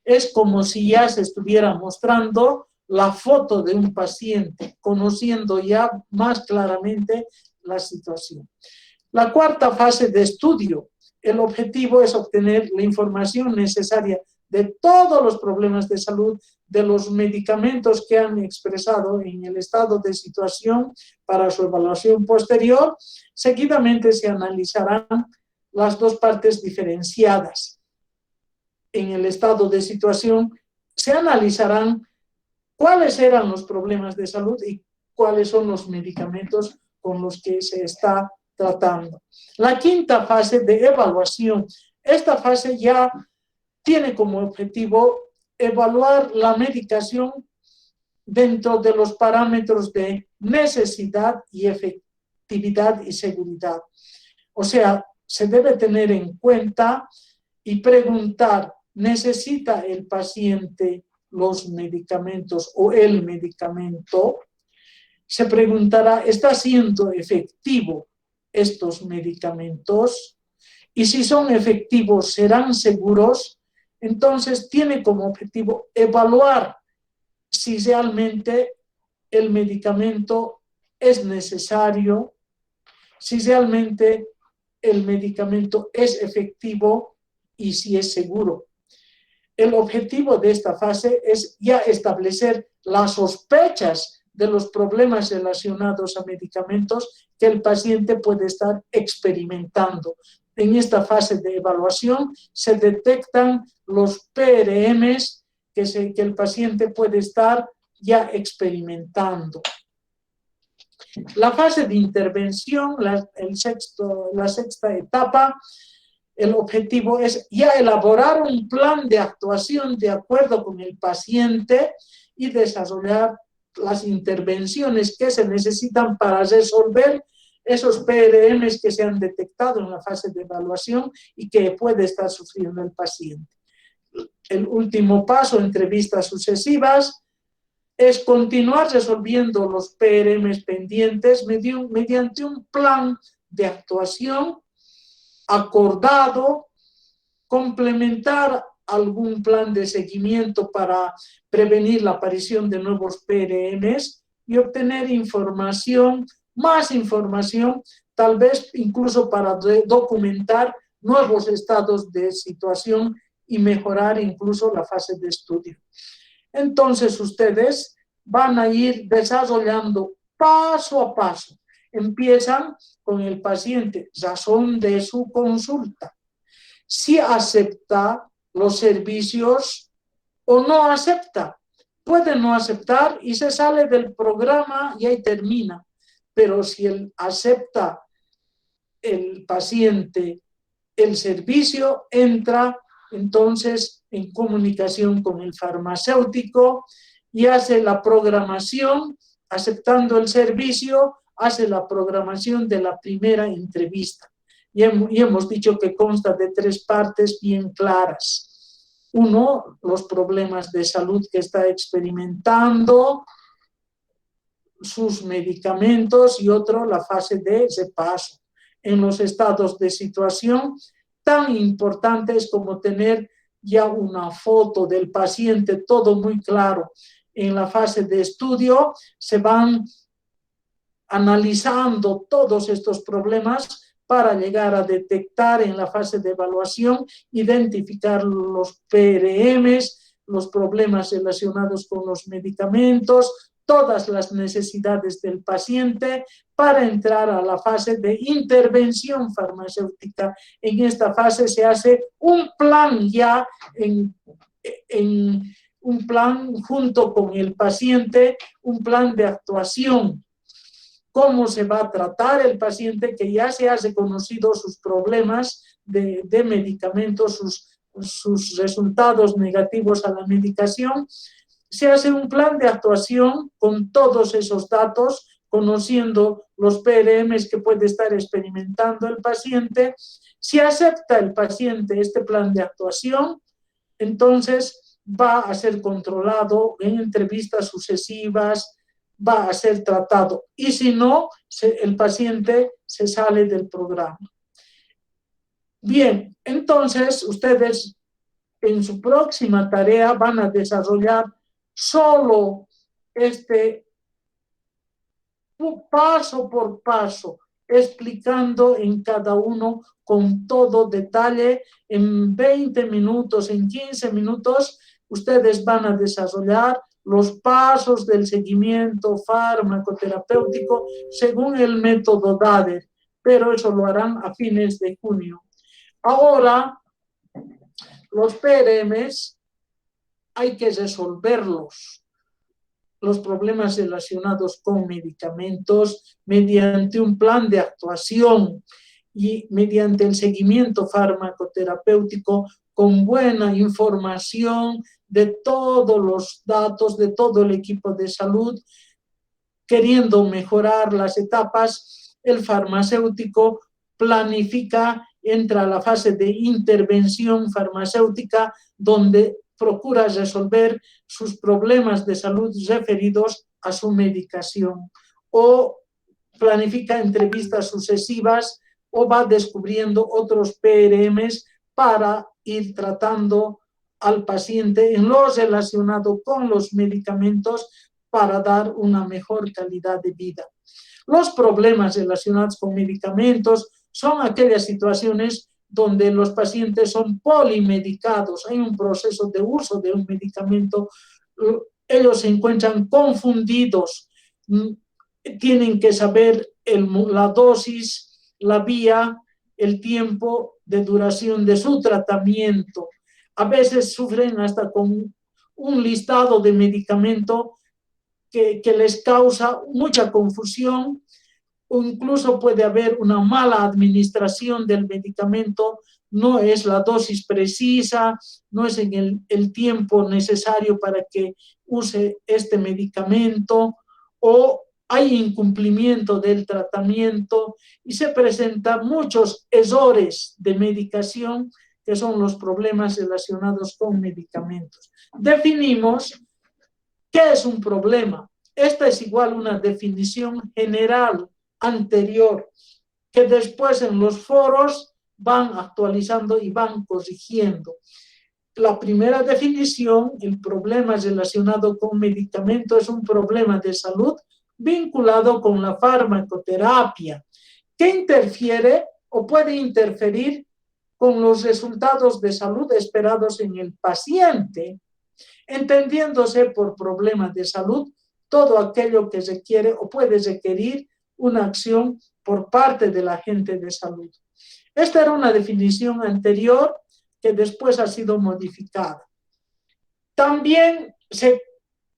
Es como si ya se estuviera mostrando la foto de un paciente, conociendo ya más claramente la situación. La cuarta fase de estudio, el objetivo es obtener la información necesaria de todos los problemas de salud, de los medicamentos que han expresado en el estado de situación para su evaluación posterior. Seguidamente se analizarán las 2 partes diferenciadas. En el estado de situación se analizarán cuáles eran los problemas de salud y cuáles son los medicamentos con los que se está tratando. La quinta fase de evaluación, esta fase ya tiene como objetivo evaluar la medicación dentro de los parámetros de necesidad y efectividad y seguridad. O sea, se debe tener en cuenta y preguntar, ¿necesita el paciente los medicamentos o el medicamento? Se preguntará, ¿está siendo efectivo estos medicamentos? Y si son efectivos, ¿serán seguros? Entonces tiene como objetivo evaluar si realmente el medicamento es necesario, si realmente el medicamento es efectivo y si es seguro. El objetivo de esta fase es ya establecer las sospechas de los problemas relacionados a medicamentos que el paciente puede estar experimentando. En esta fase de evaluación se detectan los PRMs que el paciente puede estar ya experimentando. La fase de intervención, la sexta etapa, el objetivo es ya elaborar un plan de actuación de acuerdo con el paciente y desarrollar las intervenciones que se necesitan para resolver esos PRMs que se han detectado en la fase de evaluación y que puede estar sufriendo el paciente. El último paso, entrevistas sucesivas, es continuar resolviendo los PRMs pendientes mediante un plan de actuación acordado, complementar algún plan de seguimiento para prevenir la aparición de nuevos PRMs y obtener información, más información, tal vez incluso para documentar nuevos estados de situación y mejorar incluso la fase de estudio. Entonces ustedes van a ir desarrollando paso a paso. Empiezan con el paciente, razón de su consulta. Si acepta los servicios o no acepta. Puede no aceptar y se sale del programa y ahí termina. Pero si él acepta el paciente el servicio, entra entonces en comunicación con el farmacéutico y hace la programación, aceptando el servicio, hace la programación de la primera entrevista. Y hemos dicho que consta de 3 partes bien claras. 1, los problemas de salud que está experimentando, sus medicamentos, y otro, la fase de repaso. En los estados de situación tan importantes como tener ya una foto del paciente, todo muy claro. En la fase de estudio se van analizando todos estos problemas para llegar a detectar en la fase de evaluación, identificar los PRMs, los problemas relacionados con los medicamentos, todas las necesidades del paciente para entrar a la fase de intervención farmacéutica. En esta fase se hace un plan ya, un plan junto con el paciente, un plan de actuación. Cómo se va a tratar el paciente que ya se ha reconocido sus problemas de medicamentos, sus resultados negativos a la medicación. Se hace un plan de actuación con todos esos datos, conociendo los PRMs que puede estar experimentando el paciente. Si acepta el paciente este plan de actuación, entonces va a ser controlado en entrevistas sucesivas, va a ser tratado. Y si no, el paciente se sale del programa. Bien, entonces ustedes en su próxima tarea van a desarrollar solo paso por paso, explicando en cada uno con todo detalle. En 20 minutos, en 15 minutos, ustedes van a desarrollar los pasos del seguimiento farmacoterapéutico según el método DADER, pero eso lo harán a fines de junio. Ahora, los PRMs hay que resolverlos, los problemas relacionados con medicamentos, mediante un plan de actuación y mediante el seguimiento farmacoterapéutico con buena información de todos los datos, de todo el equipo de salud, queriendo mejorar las etapas. El farmacéutico planifica, entra a la fase de intervención farmacéutica, donde procura resolver sus problemas de salud referidos a su medicación, o planifica entrevistas sucesivas, o va descubriendo otros PRMs para ir tratando al paciente en lo relacionado con los medicamentos para dar una mejor calidad de vida. Los problemas relacionados con medicamentos son aquellas situaciones donde los pacientes son polimedicados, hay un proceso de uso de un medicamento, ellos se encuentran confundidos, tienen que saber la dosis, la vía, el tiempo de duración de su tratamiento. A veces sufren hasta con un listado de medicamento que les causa mucha confusión, o incluso puede haber una mala administración del medicamento, no es la dosis precisa, no es en el tiempo necesario para que use este medicamento, o hay incumplimiento del tratamiento y se presentan muchos errores de medicación, que son los problemas relacionados con medicamentos. Definimos qué es un problema. Esta es igual una definición general anterior, que después en los foros van actualizando y van corrigiendo. La primera definición, el problema relacionado con medicamento es un problema de salud vinculado con la farmacoterapia, que interfiere o puede interferir con los resultados de salud esperados en el paciente, entendiéndose por problema de salud todo aquello que requiere o puede requerir una acción por parte del agente de salud. Esta era una definición anterior que después ha sido modificada. También se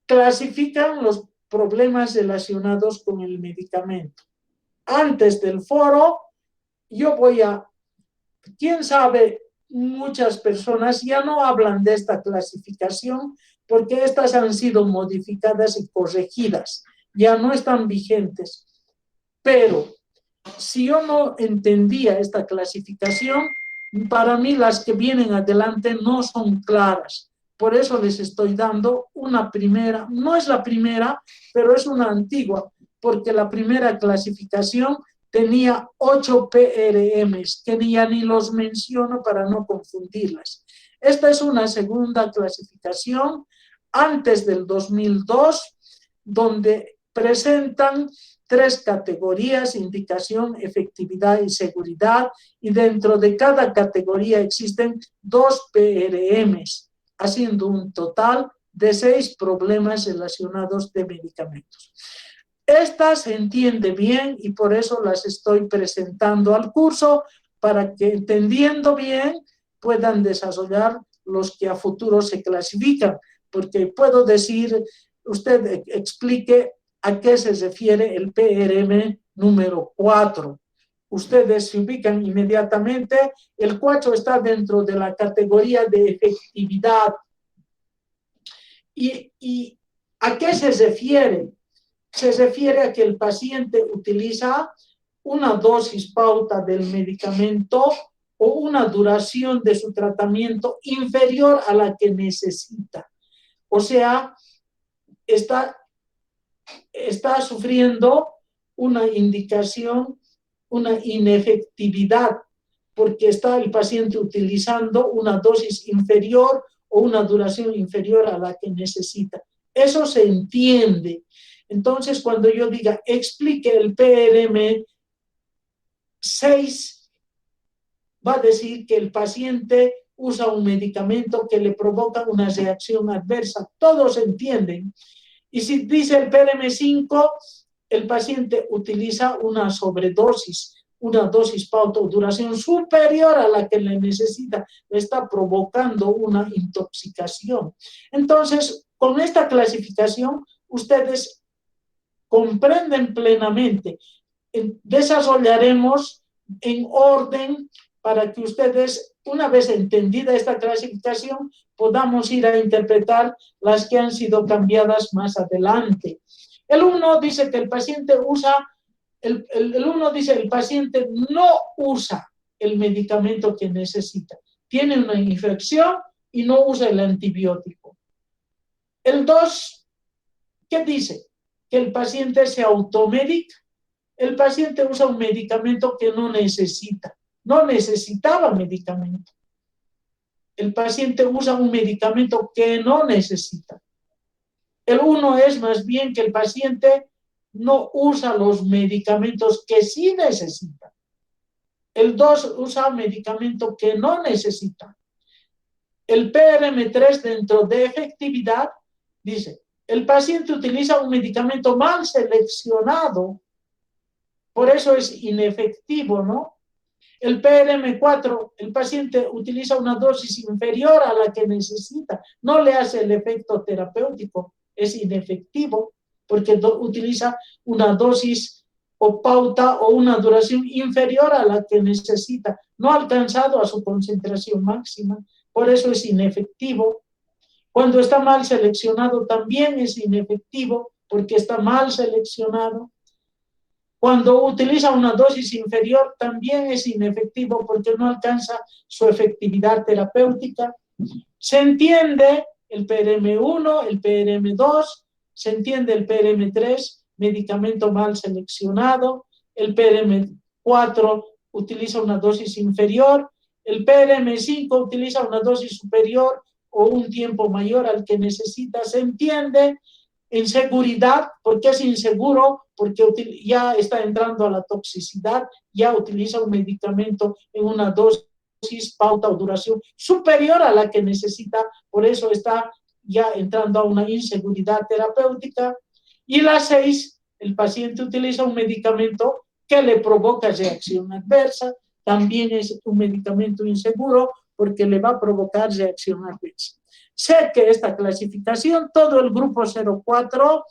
clasifican los problemas relacionados con el medicamento. Antes del foro, quién sabe, muchas personas ya no hablan de esta clasificación porque estas han sido modificadas y corregidas, ya no están vigentes. Pero si yo no entendía esta clasificación, para mí las que vienen adelante no son claras. Por eso les estoy dando una primera, no es la primera, pero es una antigua, porque la primera clasificación tenía 8 PRMs, que ya ni los menciono para no confundirlas. Esta es una segunda clasificación antes del 2002, donde presentan 3 categorías: indicación, efectividad y seguridad, y dentro de cada categoría existen 2 PRMs, haciendo un total de 6 problemas relacionados de medicamentos. Esta se entiende bien y por eso las estoy presentando al curso, para que, entendiendo bien, puedan desarrollar los que a futuro se clasifican, porque puedo decir, usted explique a qué se refiere el PRM número 4. Ustedes se ubican inmediatamente. El 4 está dentro de la categoría de efectividad. ¿Y a qué se refiere? Se refiere a que el paciente utiliza una dosis pauta del medicamento o una duración de su tratamiento inferior a la que necesita. O sea, está sufriendo una indicación, una inefectividad, porque está el paciente utilizando una dosis inferior o una duración inferior a la que necesita. Eso se entiende. Entonces, cuando yo diga, explique el PRM 6, va a decir que el paciente usa un medicamento que le provoca una reacción adversa. Todos entienden. Y si dice el PRM 5, el paciente utiliza una sobredosis, una dosis pauta o duración superior a la que le necesita, le está provocando una intoxicación. Entonces, con esta clasificación, ustedes comprenden plenamente. Desarrollaremos en orden para que ustedes, una vez entendida esta clasificación, podamos ir a interpretar las que han sido cambiadas más adelante. El 1 dice que el paciente usa, el 1 dice el paciente no usa el medicamento que necesita. Tiene una infección y no usa el antibiótico. El 2, ¿qué dice? Que el paciente se automedica. El paciente usa un medicamento que no necesita. No necesitaba medicamento. El paciente usa un medicamento que no necesita. El 1 es más bien que el paciente no usa los medicamentos que sí necesita. El 2 usa medicamento que no necesita. El PRM3 dentro de efectividad dice, el paciente utiliza un medicamento mal seleccionado, por eso es inefectivo, ¿no? El PRM4, el paciente utiliza una dosis inferior a la que necesita, no le hace el efecto terapéutico, es inefectivo porque utiliza una dosis o pauta o una duración inferior a la que necesita, no ha alcanzado a su concentración máxima, por eso es inefectivo. Cuando está mal seleccionado también es inefectivo porque está mal seleccionado. Cuando utiliza una dosis inferior también es inefectivo porque no alcanza su efectividad terapéutica. Se entiende el PRM1, el PRM2, se entiende el PRM3, medicamento mal seleccionado, el PRM4 utiliza una dosis inferior, el PRM5 utiliza una dosis superior o un tiempo mayor al que necesita, se entiende. En seguridad, porque es inseguro, porque ya está entrando a la toxicidad, ya utiliza un medicamento en una dosis, pauta o duración superior a la que necesita, por eso está ya entrando a una inseguridad terapéutica. Y la 6, el paciente utiliza un medicamento que le provoca reacción adversa, también es un medicamento inseguro porque le va a provocar reacción adversa. Sé que esta clasificación todo el grupo 04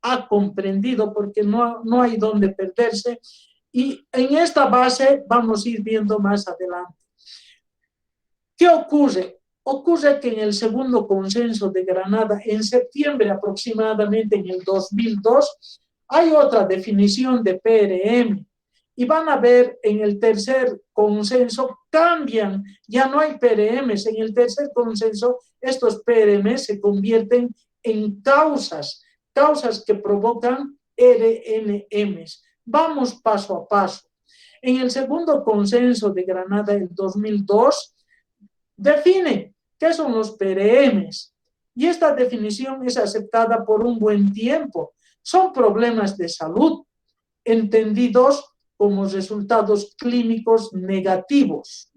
ha comprendido porque no hay donde perderse y en esta base vamos a ir viendo más adelante. ¿Qué ocurre? Ocurre que en el segundo consenso de Granada, en septiembre aproximadamente en el 2002, hay otra definición de PRM. Y van a ver en el tercer consenso, cambian, ya no hay PRMs. En el tercer consenso, estos PRMs se convierten en causas que provocan RNMs. Vamos paso a paso. En el segundo consenso de Granada, el 2002, define qué son los PRMs. Y esta definición es aceptada por un buen tiempo. Son problemas de salud, entendidos como resultados clínicos negativos,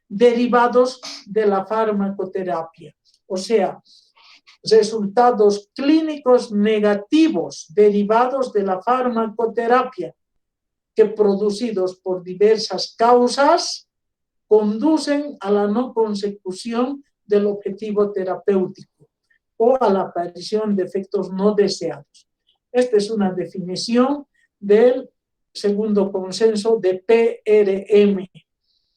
derivados de la farmacoterapia. O sea, resultados clínicos negativos derivados de la farmacoterapia, que producidos por diversas causas, conducen a la no consecución del objetivo terapéutico o a la aparición de efectos no deseados. Esta es una definición del segundo consenso de PRM.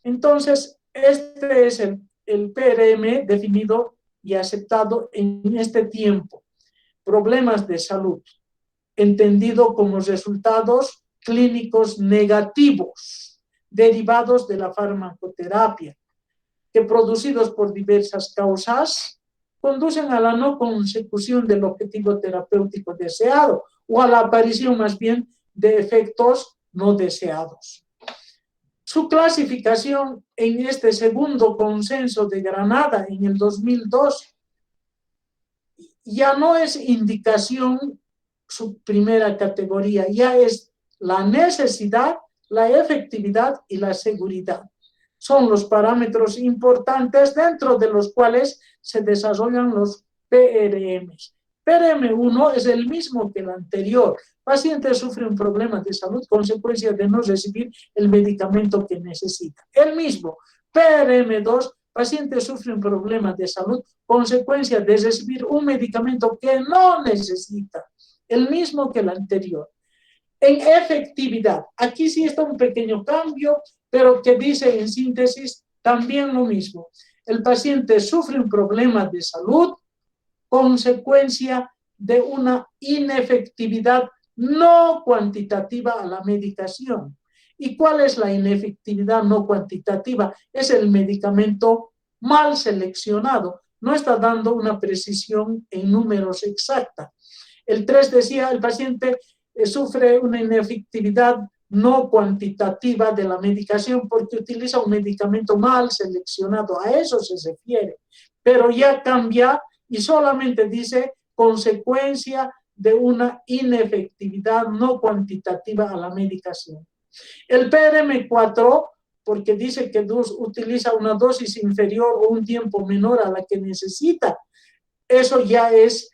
Entonces, este es el PRM definido y aceptado en este tiempo. Problemas de salud, entendido como resultados clínicos negativos derivados de la farmacoterapia, que producidos por diversas causas conducen a la no consecución del objetivo terapéutico deseado o a la aparición más bien de efectos no deseados. Su clasificación en este segundo consenso de Granada en el 2002 ya no es indicación su primera categoría, ya es la necesidad, la efectividad y la seguridad. Son los parámetros importantes dentro de los cuales se desarrollan los PRMs. PRM1 es el mismo que el anterior. Paciente sufre un problema de salud consecuencia de no recibir el medicamento que necesita. El mismo. PRM2, paciente sufre un problema de salud consecuencia de recibir un medicamento que no necesita. El mismo que el anterior. En efectividad, aquí sí está un pequeño cambio, pero que dice en síntesis también lo mismo. El paciente sufre un problema de salud consecuencia de una inefectividad no cuantitativa a la medicación. ¿Y cuál es la inefectividad no cuantitativa? Es el medicamento mal seleccionado. No está dando una precisión en números exacta. El 3 decía, el paciente sufre una inefectividad no cuantitativa de la medicación porque utiliza un medicamento mal seleccionado. A eso se refiere. Pero ya cambia y solamente dice consecuencia de una inefectividad no cuantitativa a la medicación. El PRM4, porque dice que utiliza una dosis inferior o un tiempo menor a la que necesita, eso ya es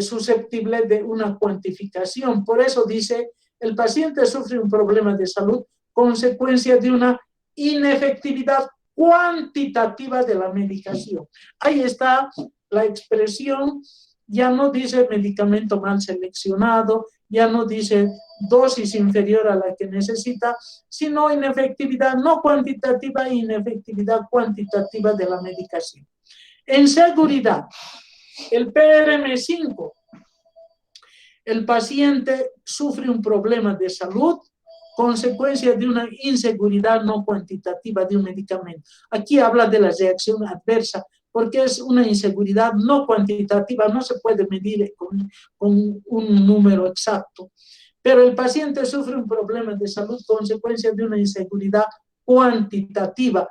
susceptible de una cuantificación. Por eso dice, el paciente sufre un problema de salud consecuencia de una inefectividad cuantitativa de la medicación. Ahí está la expresión, ya no dice medicamento mal seleccionado, ya no dice dosis inferior a la que necesita, sino inefectividad no cuantitativa e inefectividad cuantitativa de la medicación. En seguridad, el PRM5 el paciente sufre un problema de salud, consecuencia de una inseguridad no cuantitativa de un medicamento. Aquí habla de la reacción adversa, porque es una inseguridad no cuantitativa, no se puede medir con un número exacto. Pero el paciente sufre un problema de salud, consecuencia de una inseguridad cuantitativa.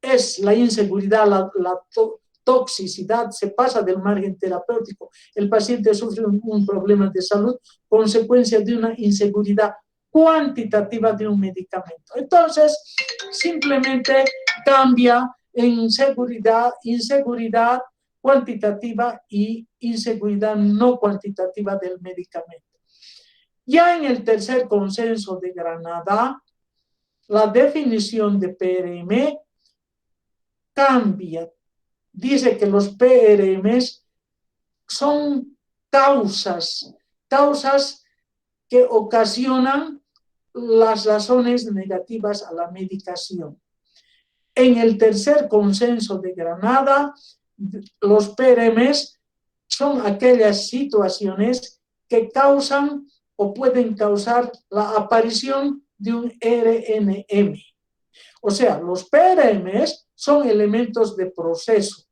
Es la inseguridad, la toxicidad, se pasa del margen terapéutico. El paciente sufre un problema de salud, consecuencia de una inseguridad cuantitativa de un medicamento. Entonces, simplemente cambia en inseguridad cuantitativa y inseguridad no cuantitativa del medicamento. Ya en el tercer consenso de Granada, la definición de PRM cambia. Dice que los PRMs son causas que ocasionan las razones negativas a la medicación. En el tercer consenso de Granada, los PRMs son aquellas situaciones que causan o pueden causar la aparición de un RNM. O sea, los PRMs son elementos de proceso,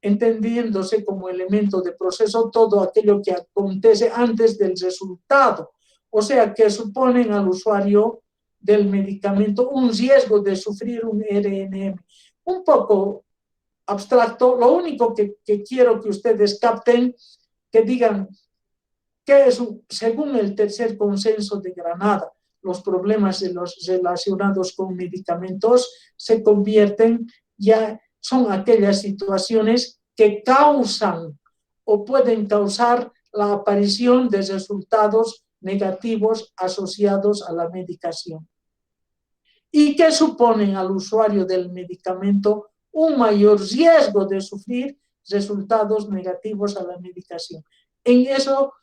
entendiéndose como elemento de proceso todo aquello que acontece antes del resultado, o sea, que suponen al usuario del medicamento un riesgo de sufrir un RNM. Un poco abstracto, lo único que quiero que ustedes capten, que digan que es, según el tercer consenso de Granada, los problemas relacionados con medicamentos se convierten ya, son aquellas situaciones que causan o pueden causar la aparición de resultados negativos asociados a la medicación y que suponen al usuario del medicamento un mayor riesgo de sufrir resultados negativos a la medicación. En eso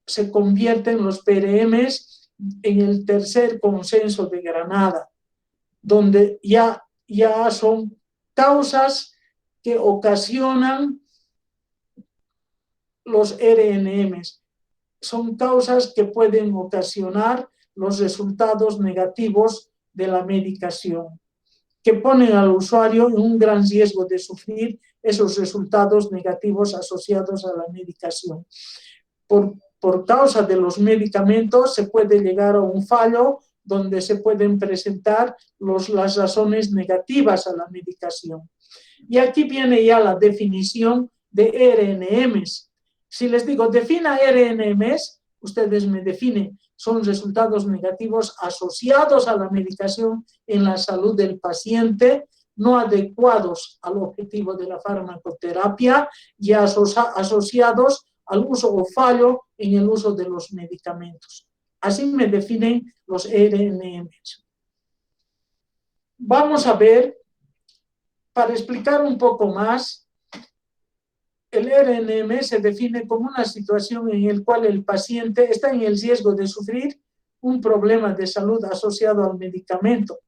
se convierten los PRMs en el tercer consenso de Granada, donde ya son causas que ocasionan los RNMs. Son causas que pueden ocasionar los resultados negativos de la medicación, que ponen al usuario en un gran riesgo de sufrir esos resultados negativos asociados a la medicación. Por causa de los medicamentos se puede llegar a un fallo donde se pueden presentar las razones negativas a la medicación. Y aquí viene ya la definición de RNMs. Si les digo, defina RNMs, ustedes me definen, son resultados negativos asociados a la medicación en la salud del paciente, no adecuados al objetivo de la farmacoterapia y asociados al uso o fallo en el uso de los medicamentos. Así me definen los RNMs. Vamos a ver, para explicar un poco más, el RNM se define como una situación en la cual el paciente está en el riesgo de sufrir un problema de salud asociado al medicamento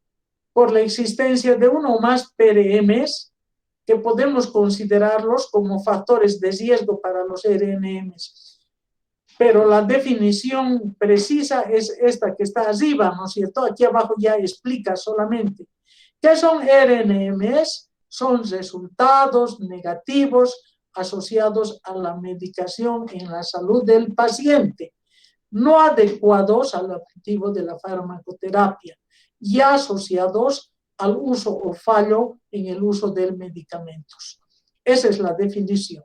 por la existencia de uno o más PRMs que podemos considerarlos como factores de riesgo para los RNMs. Pero la definición precisa es esta que está arriba, ¿no es cierto? Aquí abajo ya explica solamente. ¿Qué son RNMs? Son resultados negativos asociados a la medicación en la salud del paciente, no adecuados al objetivo de la farmacoterapia y asociados al uso o fallo en el uso de medicamentos. Esa es la definición.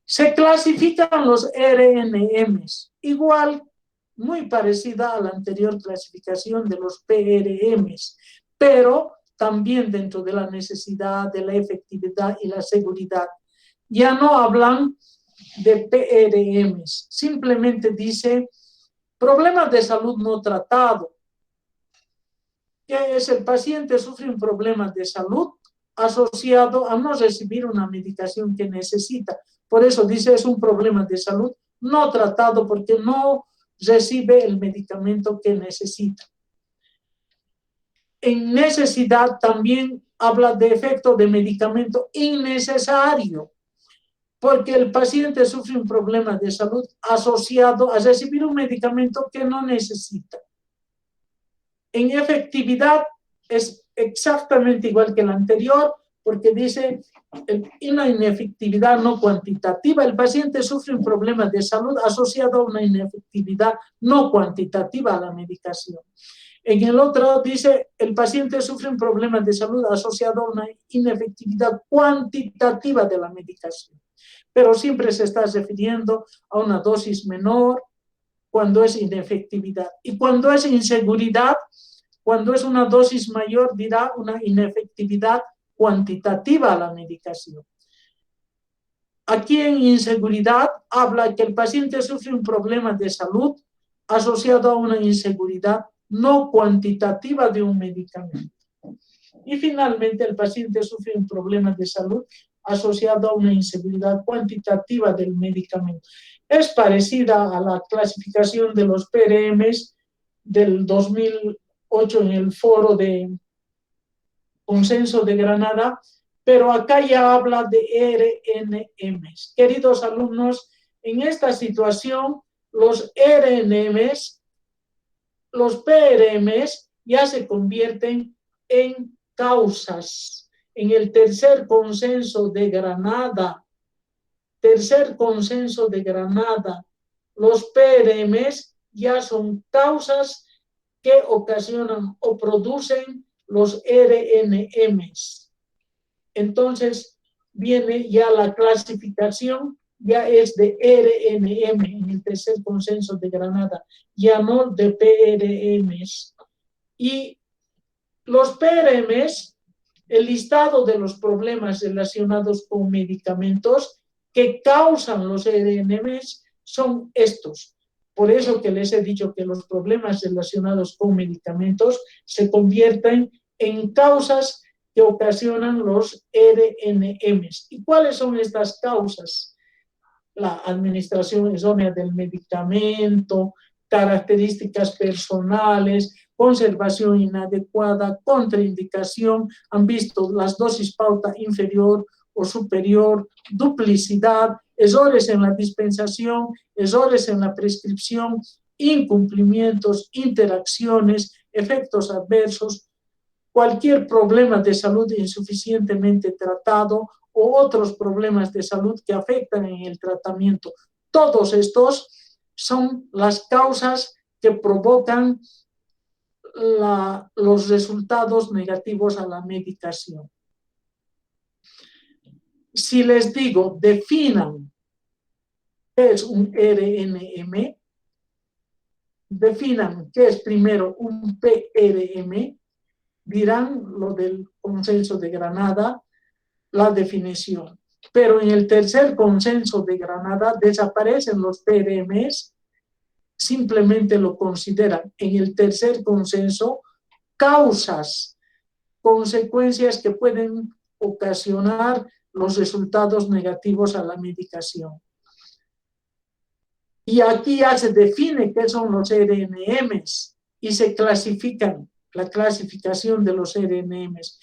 Se clasifican los RNMs, igual, muy parecida a la anterior clasificación de los PRMs, pero también dentro de la necesidad, de la efectividad y la seguridad. Ya no hablan de PRMs, simplemente dice problemas de salud no tratado. Que es el paciente sufre un problema de salud asociado a no recibir una medicación que necesita. Por eso dice es un problema de salud no tratado porque no recibe el medicamento que necesita. En necesidad también habla de efecto de medicamento innecesario. porque el paciente sufre un problema de salud asociado a recibir un medicamento que no necesita. En efectividad es exactamente igual que el anterior, porque dice una inefectividad no cuantitativa. El paciente sufre un problema de salud asociado a una inefectividad no cuantitativa a la medicación. En el otro dice, el paciente sufre un problema de salud asociado a una inefectividad cuantitativa de la medicación. Pero siempre se está refiriendo a una dosis menor cuando es inefectividad. Y cuando es inseguridad, cuando es una dosis mayor, dirá una inefectividad cuantitativa a la medicación. Aquí en inseguridad habla que el paciente sufre un problema de salud asociado a una inseguridad no cuantitativa de un medicamento. Y finalmente el paciente sufre un problema de salud asociado a una inseguridad cuantitativa del medicamento. Es parecida a la clasificación de los PRMs del 2008 en el foro de Consenso de Granada, pero acá ya habla de RNMs. Queridos alumnos, en esta situación, los RNMs, los PRMs ya se convierten en causas. En el tercer consenso de Granada, los PRMs ya son causas que ocasionan o producen los RNMs. Entonces, viene ya la clasificación, ya es de RNM en el tercer consenso de Granada, ya no de PRMs. Y los PRMs, el listado de los problemas relacionados con medicamentos que causan los RNMs son estos. Por eso que les he dicho que los problemas relacionados con medicamentos se convierten en causas que ocasionan los RNMs. ¿Y cuáles son estas causas? La administración errónea del medicamento, características personales, conservación inadecuada, contraindicación, han visto las dosis pauta inferior o superior, duplicidad, errores en la dispensación, errores en la prescripción, incumplimientos, interacciones, efectos adversos, cualquier problema de salud insuficientemente tratado o otros problemas de salud que afectan en el tratamiento. Todos estos son las causas que provocan los resultados negativos a la medicación. Si les digo, definan qué es un RNM, definan qué es primero un PRM, dirán lo del consenso de Granada, la definición. Pero en el tercer consenso de Granada desaparecen los PRMs, simplemente lo consideran en el tercer consenso causas, consecuencias que pueden ocasionar los resultados negativos a la medicación. Y aquí ya se define qué son los RNMs y se clasifican, la clasificación de los RNMs,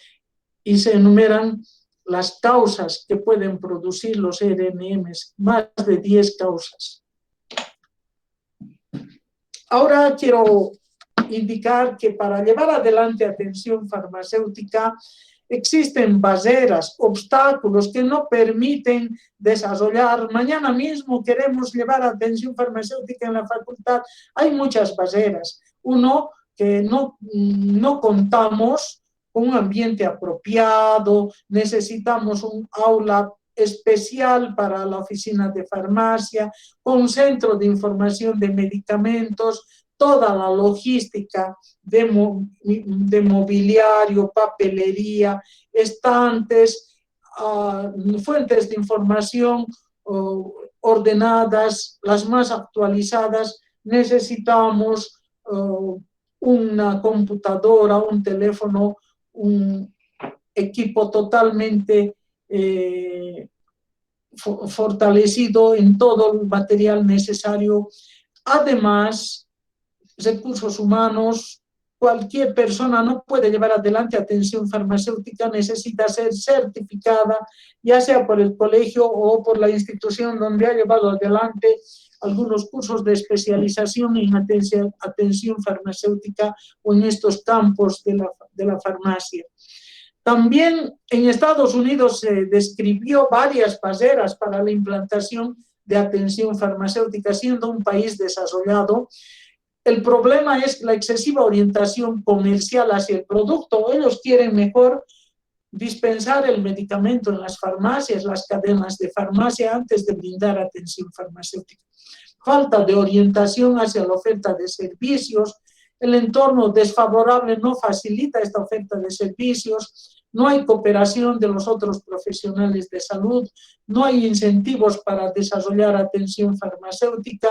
y se enumeran las causas que pueden producir los RNMs, más de 10 causas. Ahora quiero indicar que para llevar adelante atención farmacéutica existen barreras, obstáculos que no permiten desarrollar. Mañana mismo queremos llevar atención farmacéutica en la facultad. Hay muchas barreras. Uno, que no contamos con un ambiente apropiado, necesitamos un aula especial para la oficina de farmacia, con centro de información de medicamentos, toda la logística de mobiliario, papelería, estantes, fuentes de información ordenadas, las más actualizadas. Necesitamos una computadora, un teléfono, un equipo totalmente fortalecido en todo el material necesario. Además, recursos humanos, cualquier persona no puede llevar adelante atención farmacéutica, necesita ser certificada, ya sea por el colegio o por la institución donde ha llevado adelante algunos cursos de especialización en atención farmacéutica o en estos campos de la farmacia. También en Estados Unidos se describió varias barreras para la implantación de atención farmacéutica, siendo un país desarrollado. El problema es la excesiva orientación comercial hacia el producto. Ellos quieren mejor dispensar el medicamento en las farmacias, las cadenas de farmacia, antes de brindar atención farmacéutica. Falta de orientación hacia la oferta de servicios. El entorno desfavorable no facilita esta oferta de servicios. No hay cooperación de los otros profesionales de salud. No hay incentivos para desarrollar atención farmacéutica.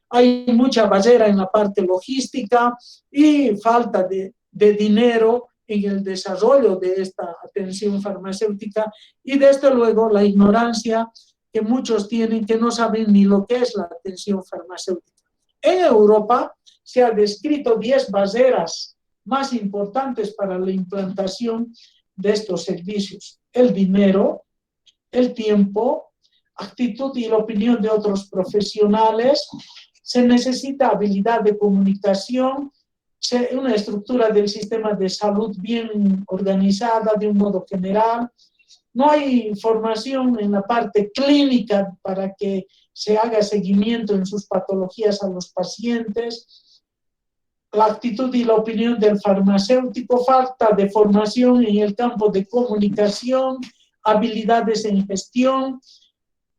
Hay mucha barrera en la parte logística y falta de dinero en el desarrollo de esta atención farmacéutica y desde luego la ignorancia que muchos tienen, que no saben ni lo que es la atención farmacéutica. En Europa se han descrito 10 barreras más importantes para la implantación de estos servicios: el dinero, el tiempo, actitud y la opinión de otros profesionales. Se necesita habilidad de comunicación, una estructura del sistema de salud bien organizada de un modo general. No hay información en la parte clínica para que se haga seguimiento en sus patologías a los pacientes. La actitud y la opinión del farmacéutico, falta de formación en el campo de comunicación, habilidades en gestión.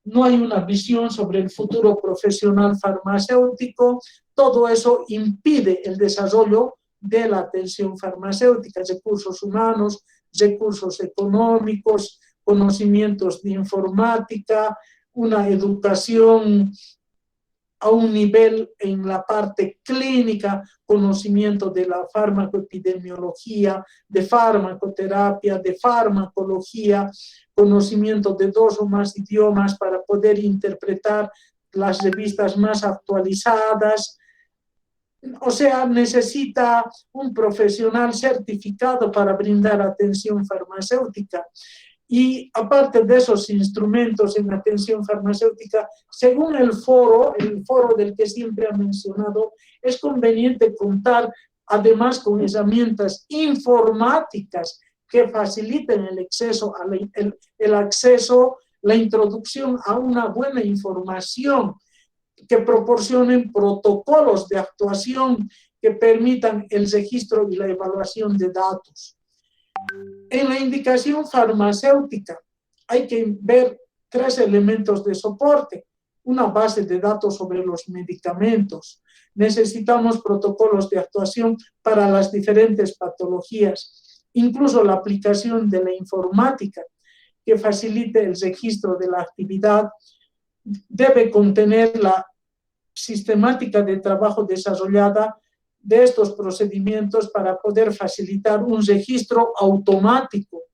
No hay una visión sobre el futuro profesional farmacéutico. Todo eso impide el desarrollo de la atención farmacéutica, recursos humanos, recursos económicos, conocimientos de informática, una educación a un nivel en la parte clínica, conocimiento de la farmacoepidemiología, de farmacoterapia, de farmacología, conocimiento de 2 o más idiomas para poder interpretar las revistas más actualizadas. O sea, necesita un profesional certificado para brindar atención farmacéutica. Y aparte de esos instrumentos en atención farmacéutica, según el foro del que siempre ha mencionado, es conveniente contar además con herramientas informáticas que faciliten el acceso, la introducción a una buena información, que proporcionen protocolos de actuación que permitan el registro y la evaluación de datos. En la indicación farmacéutica hay que ver 3 elementos de soporte: una base de datos sobre los medicamentos. Necesitamos protocolos de actuación para las diferentes patologías, incluso la aplicación de la informática que facilite el registro de la actividad. Debe contener la sistemática de trabajo desarrollada de estos procedimientos para poder facilitar un registro automático.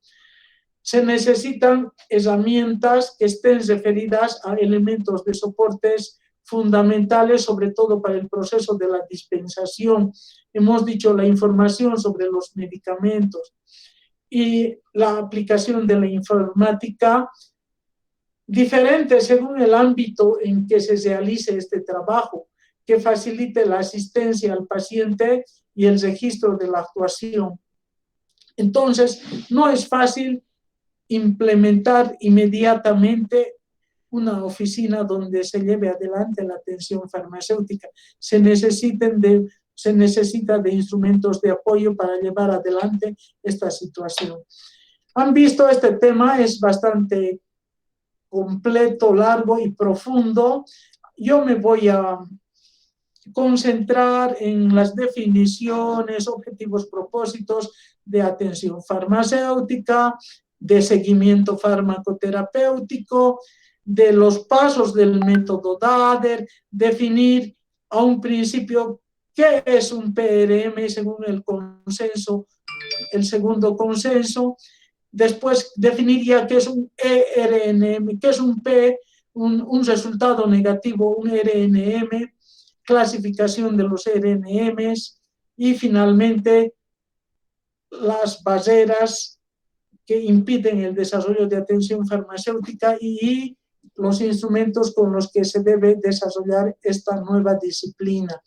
Se necesitan herramientas que estén referidas a elementos de soportes fundamentales, sobre todo para el proceso de la dispensación. Hemos dicho la información sobre los medicamentos y la aplicación de la informática, diferente según el ámbito en que se realice este trabajo, que facilite la asistencia al paciente y el registro de la actuación. Entonces, no es fácil implementar inmediatamente una oficina donde se lleve adelante la atención farmacéutica. Se necesita de instrumentos de apoyo para llevar adelante esta situación. Han visto, este tema es bastante completo, largo y profundo. Yo me voy a concentrar en las definiciones, objetivos, propósitos de atención farmacéutica, de seguimiento farmacoterapéutico, de los pasos del método DADER, definir a un principio qué es un PRM según el consenso, el segundo consenso. Después definir ya qué es un ERNM, qué es un P, un resultado negativo, un RNM, clasificación de los RNMs, y finalmente las barreras que impiden el desarrollo de atención farmacéutica y los instrumentos con los que se debe desarrollar esta nueva disciplina.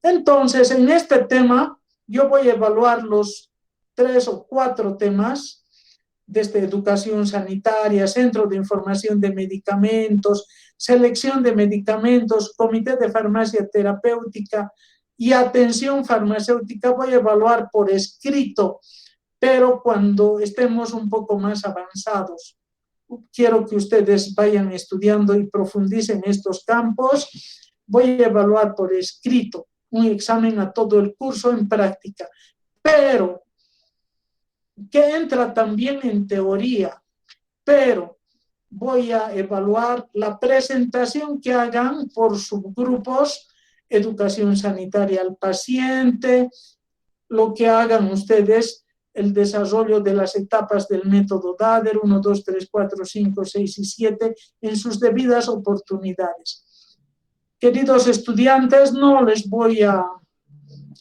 Entonces, en este tema, yo voy a evaluar los 3 o 4 temas, desde educación sanitaria, centro de información de medicamentos, selección de medicamentos, comité de farmacia terapéutica y atención farmacéutica. Voy a evaluar por escrito, pero cuando estemos un poco más avanzados. Quiero que ustedes vayan estudiando y profundicen estos campos. Voy a evaluar por escrito un examen a todo el curso en práctica, pero que entra también en teoría, pero voy a evaluar la presentación que hagan por subgrupos, educación sanitaria al paciente, lo que hagan ustedes, el desarrollo de las etapas del método DADER, 1, 2, 3, 4, 5, 6 y 7, en sus debidas oportunidades. Queridos estudiantes, no les voy a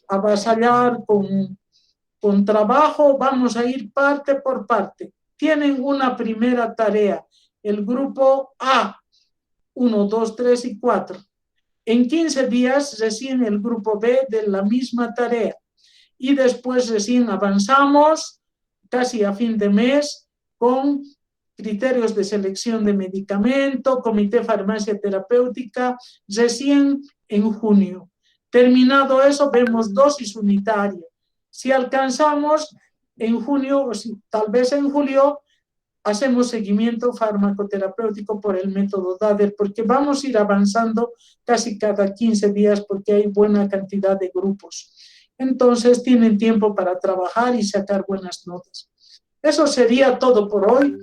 avasallar con trabajo, vamos a ir parte por parte. Tienen una primera tarea, el grupo A, 1, 2, 3 y 4. En 15 días recién el grupo B de la misma tarea. Y después recién avanzamos, casi a fin de mes, con criterios de selección de medicamento, comité farmacia terapéutica, recién en junio. Terminado eso, vemos dosis unitaria. Si alcanzamos en junio, o si, tal vez en julio, hacemos seguimiento farmacoterapéutico por el método DADER, porque vamos a ir avanzando casi cada 15 días porque hay buena cantidad de grupos. Entonces tienen tiempo para trabajar y sacar buenas notas. Eso sería todo por hoy.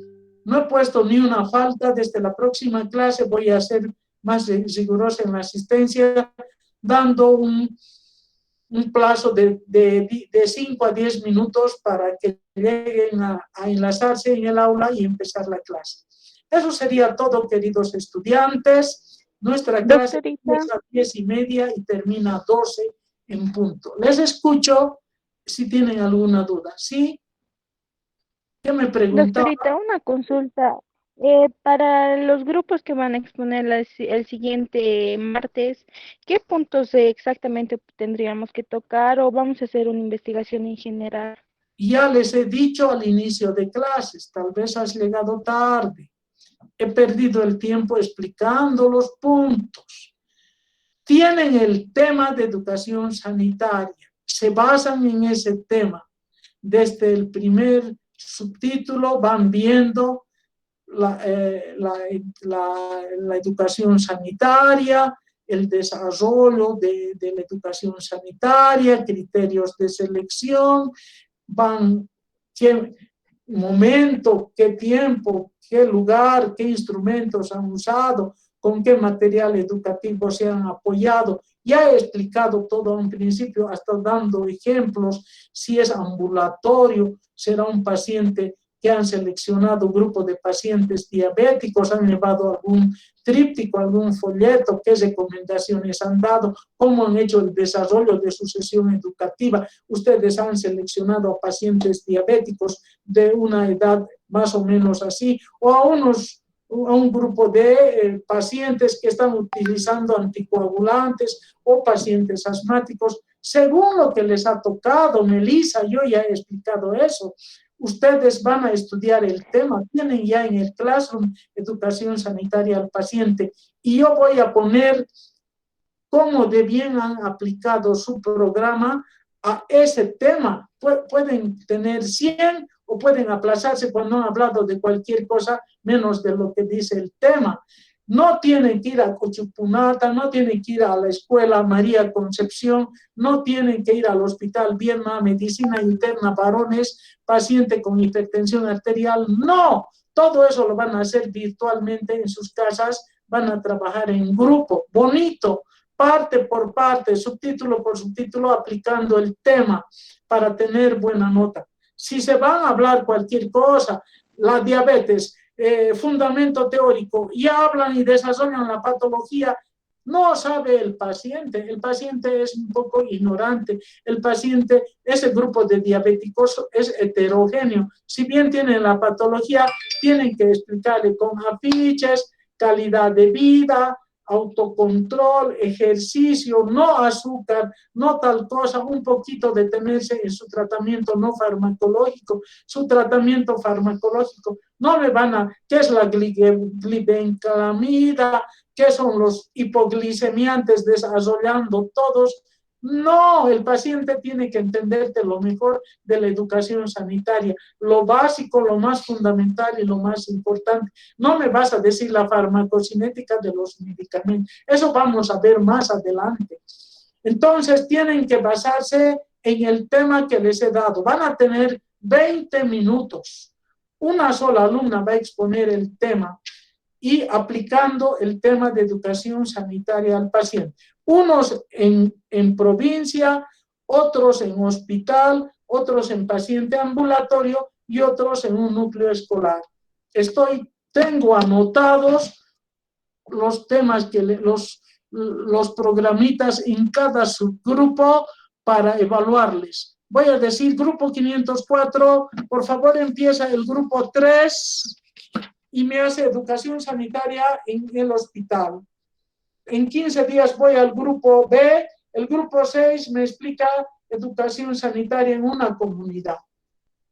No he puesto ni una falta. Desde la próxima clase voy a ser más rigurosa en la asistencia, dando un plazo de 5 a 10 minutos para que lleguen a enlazarse en el aula y empezar la clase. Eso sería todo, queridos estudiantes. Nuestra clase empieza a 10:30 y termina a 12 en punto. Les escucho si tienen alguna duda. ¿Sí? ¿Qué me preguntan? Doctorita, una consulta. Para los grupos que van a exponer el siguiente martes, ¿qué puntos exactamente tendríamos que tocar o vamos a hacer una investigación en general? Ya les he dicho al inicio de clases, tal vez has llegado tarde. He perdido el tiempo explicando los puntos. Tienen el tema de educación sanitaria, se basan en ese tema. Desde el primer subtítulo van viendo la educación sanitaria, el desarrollo de la educación sanitaria, criterios de selección, van qué momento, qué tiempo, qué lugar, qué instrumentos han usado, con qué material educativo se han apoyado. Ya he explicado todo a un principio, hasta dando ejemplos. Si es ambulatorio, será un paciente que han seleccionado un grupo de pacientes diabéticos, han llevado algún tríptico, algún folleto, qué recomendaciones han dado, cómo han hecho el desarrollo de su sesión educativa. Ustedes han seleccionado a pacientes diabéticos de una edad más o menos así, o a un grupo de pacientes que están utilizando anticoagulantes o pacientes asmáticos, según lo que les ha tocado. Melissa, yo ya he explicado eso. Ustedes van a estudiar el tema, tienen ya en el Classroom educación sanitaria al paciente y yo voy a poner cómo de bien han aplicado su programa a ese tema. Pueden tener 100 o pueden aplazarse cuando han hablado de cualquier cosa menos de lo que dice el tema. No tienen que ir a Cochupunata, no tienen que ir a la escuela María Concepción, no tienen que ir al hospital Vierma, medicina interna, varones, paciente con hipertensión arterial. No, todo eso lo van a hacer virtualmente en sus casas, van a trabajar en grupo, bonito, parte por parte, subtítulo por subtítulo, aplicando el tema para tener buena nota. Si se van a hablar cualquier cosa, la diabetes, fundamento teórico, y hablan y desarrollan la patología, No sabe el paciente es un poco ignorante, el paciente, ese grupo de diabéticos es heterogéneo. Si bien tienen la patología, tienen que explicarle con afiches, calidad de vida, autocontrol, ejercicio, no azúcar, no tal cosa, un poquito detenerse en su tratamiento no farmacológico, su tratamiento farmacológico. No me van a, ¿qué es la glibenclamida? ¿Qué son los hipoglicemiantes desarrollando todos? No, el paciente tiene que entenderte lo mejor de la educación sanitaria, lo básico, lo más fundamental y lo más importante. No me vas a decir la farmacocinética de los medicamentos, eso vamos a ver más adelante. Entonces tienen que basarse en el tema que les he dado. Van a tener 20 minutos. Una sola alumna va a exponer el tema y aplicando el tema de educación sanitaria al paciente. Unos en provincia, otros en hospital, otros en paciente ambulatorio y otros en un núcleo escolar. Tengo anotados los temas, los programitas en cada subgrupo para evaluarles. Voy a decir grupo 504, por favor empieza el grupo 3 y me hace educación sanitaria en el hospital. En 15 días voy al grupo B, el grupo 6 me explica educación sanitaria en una comunidad.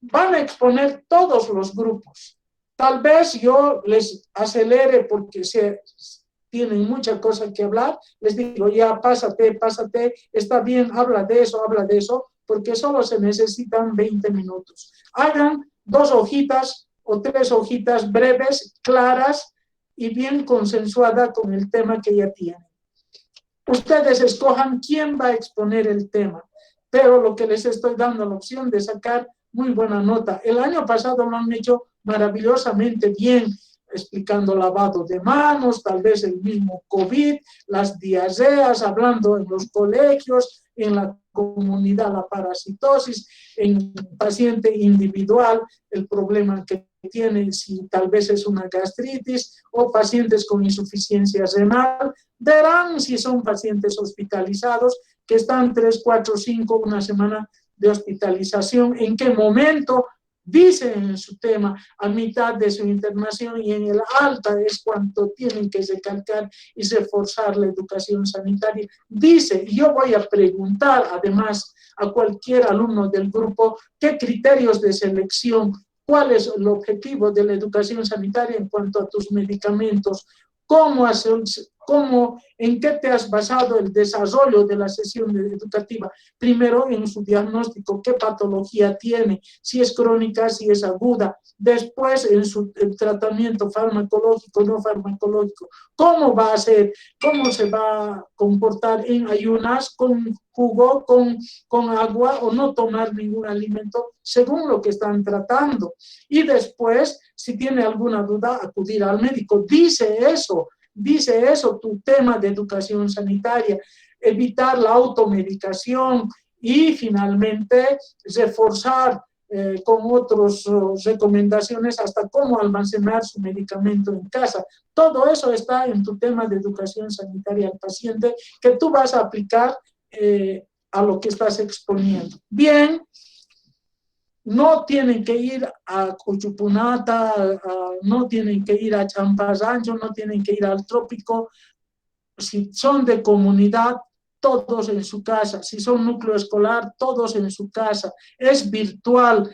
Van a exponer todos los grupos. Tal vez yo les acelere porque tienen mucha cosa que hablar, les digo ya pásate, está bien, habla de eso, porque solo se necesitan 20 minutos. Hagan 2 hojitas o 3 hojitas breves, claras, y bien consensuada con el tema que ya tienen. Ustedes escojan quién va a exponer el tema, pero lo que les estoy dando la opción de sacar muy buena nota. El año pasado lo han hecho maravillosamente bien, explicando lavado de manos, tal vez el mismo COVID, las diarreas, hablando en los colegios, en la comunidad, la parasitosis, en paciente individual, el problema que tiene, si tal vez es una gastritis o pacientes con insuficiencia renal, verán si son pacientes hospitalizados que están 3, 4, 5, una semana de hospitalización, en qué momento dice en su tema, a mitad de su internación y en el alta es cuando tienen que recalcar y reforzar la educación sanitaria. Dice, y yo voy a preguntar además a cualquier alumno del grupo qué criterios de selección, cuál es el objetivo de la educación sanitaria en cuanto a tus medicamentos, en qué te has basado el desarrollo de la sesión educativa. Primero en su diagnóstico, qué patología tiene, si es crónica, si es aguda. Después en su tratamiento farmacológico, no farmacológico. ¿Cómo va a ser? ¿Cómo se va a comportar en ayunas, con jugo, con agua o no tomar ningún alimento según lo que están tratando? Y después, si tiene alguna duda, acudir al médico. Dice eso tu tema de educación sanitaria, evitar la automedicación y finalmente reforzar con otras recomendaciones hasta cómo almacenar su medicamento en casa. Todo eso está en tu tema de educación sanitaria al paciente que tú vas a aplicar a lo que estás exponiendo. Bien. No tienen que ir a Cochupunata, no tienen que ir a Champasancho, no tienen que ir al trópico. Si son de comunidad, todos en su casa. Si son núcleo escolar, todos en su casa. Es virtual.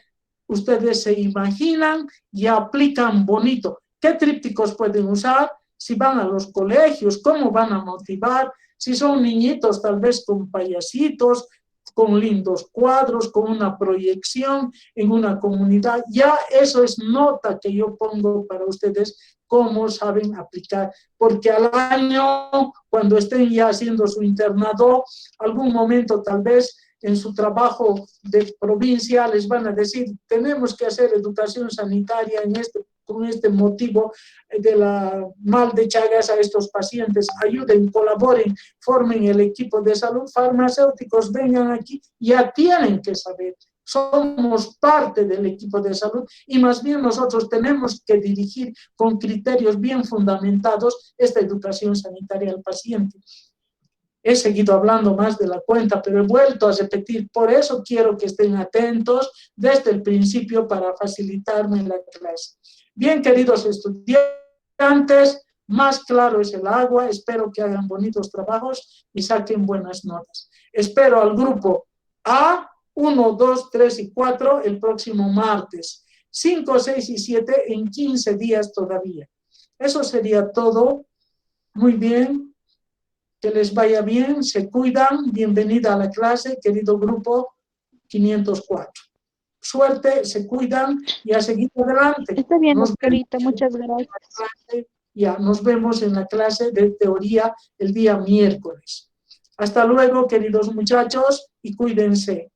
Ustedes se imaginan y aplican bonito. ¿Qué trípticos pueden usar? Si van a los colegios, ¿cómo van a motivar? Si son niñitos, tal vez con payasitos, con lindos cuadros, con una proyección en una comunidad. Ya eso es nota que yo pongo para ustedes, cómo saben aplicar. Porque al año, cuando estén ya haciendo su internado, algún momento tal vez en su trabajo de provincia les van a decir, tenemos que hacer educación sanitaria con este motivo de la mal de Chagas a estos pacientes. Ayuden, colaboren, formen el equipo de salud, farmacéuticos, vengan aquí, ya tienen que saber. somos parte del equipo de salud y más bien nosotros tenemos que dirigir con criterios bien fundamentados esta educación sanitaria al paciente. He seguido hablando más de la cuenta, pero he vuelto a repetir, por eso quiero que estén atentos desde el principio para facilitarme la clase. Bien, queridos estudiantes, más claro es el agua, espero que hagan bonitos trabajos y saquen buenas notas. Espero al grupo A, 1, 2, 3 y 4 el próximo martes, 5, 6 y 7 en 15 días todavía. Eso sería todo. Muy bien, que les vaya bien, se cuidan, bienvenida a la clase, querido grupo 504. Suerte, se cuidan y a seguir adelante. Está bien, Nos doctorita, vemos muchas gracias. Ya, nos vemos en la clase de teoría el día miércoles. Hasta luego, queridos muchachos, y cuídense.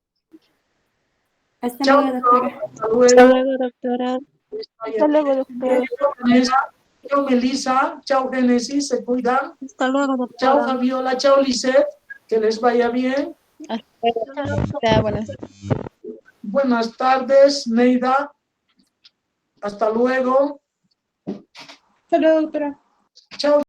Hasta Chao, luego, doctora. hasta luego. Hasta luego, doctora. Hasta luego, doctora. Chao, Melissa. Chao, Génesis. Se cuidan. Hasta luego, doctora. Chao, Fabiola. Chao, Lisette. Que les vaya bien. Buenas. Buenas tardes, Neida. Hasta luego. Hasta luego, doctora. Chao.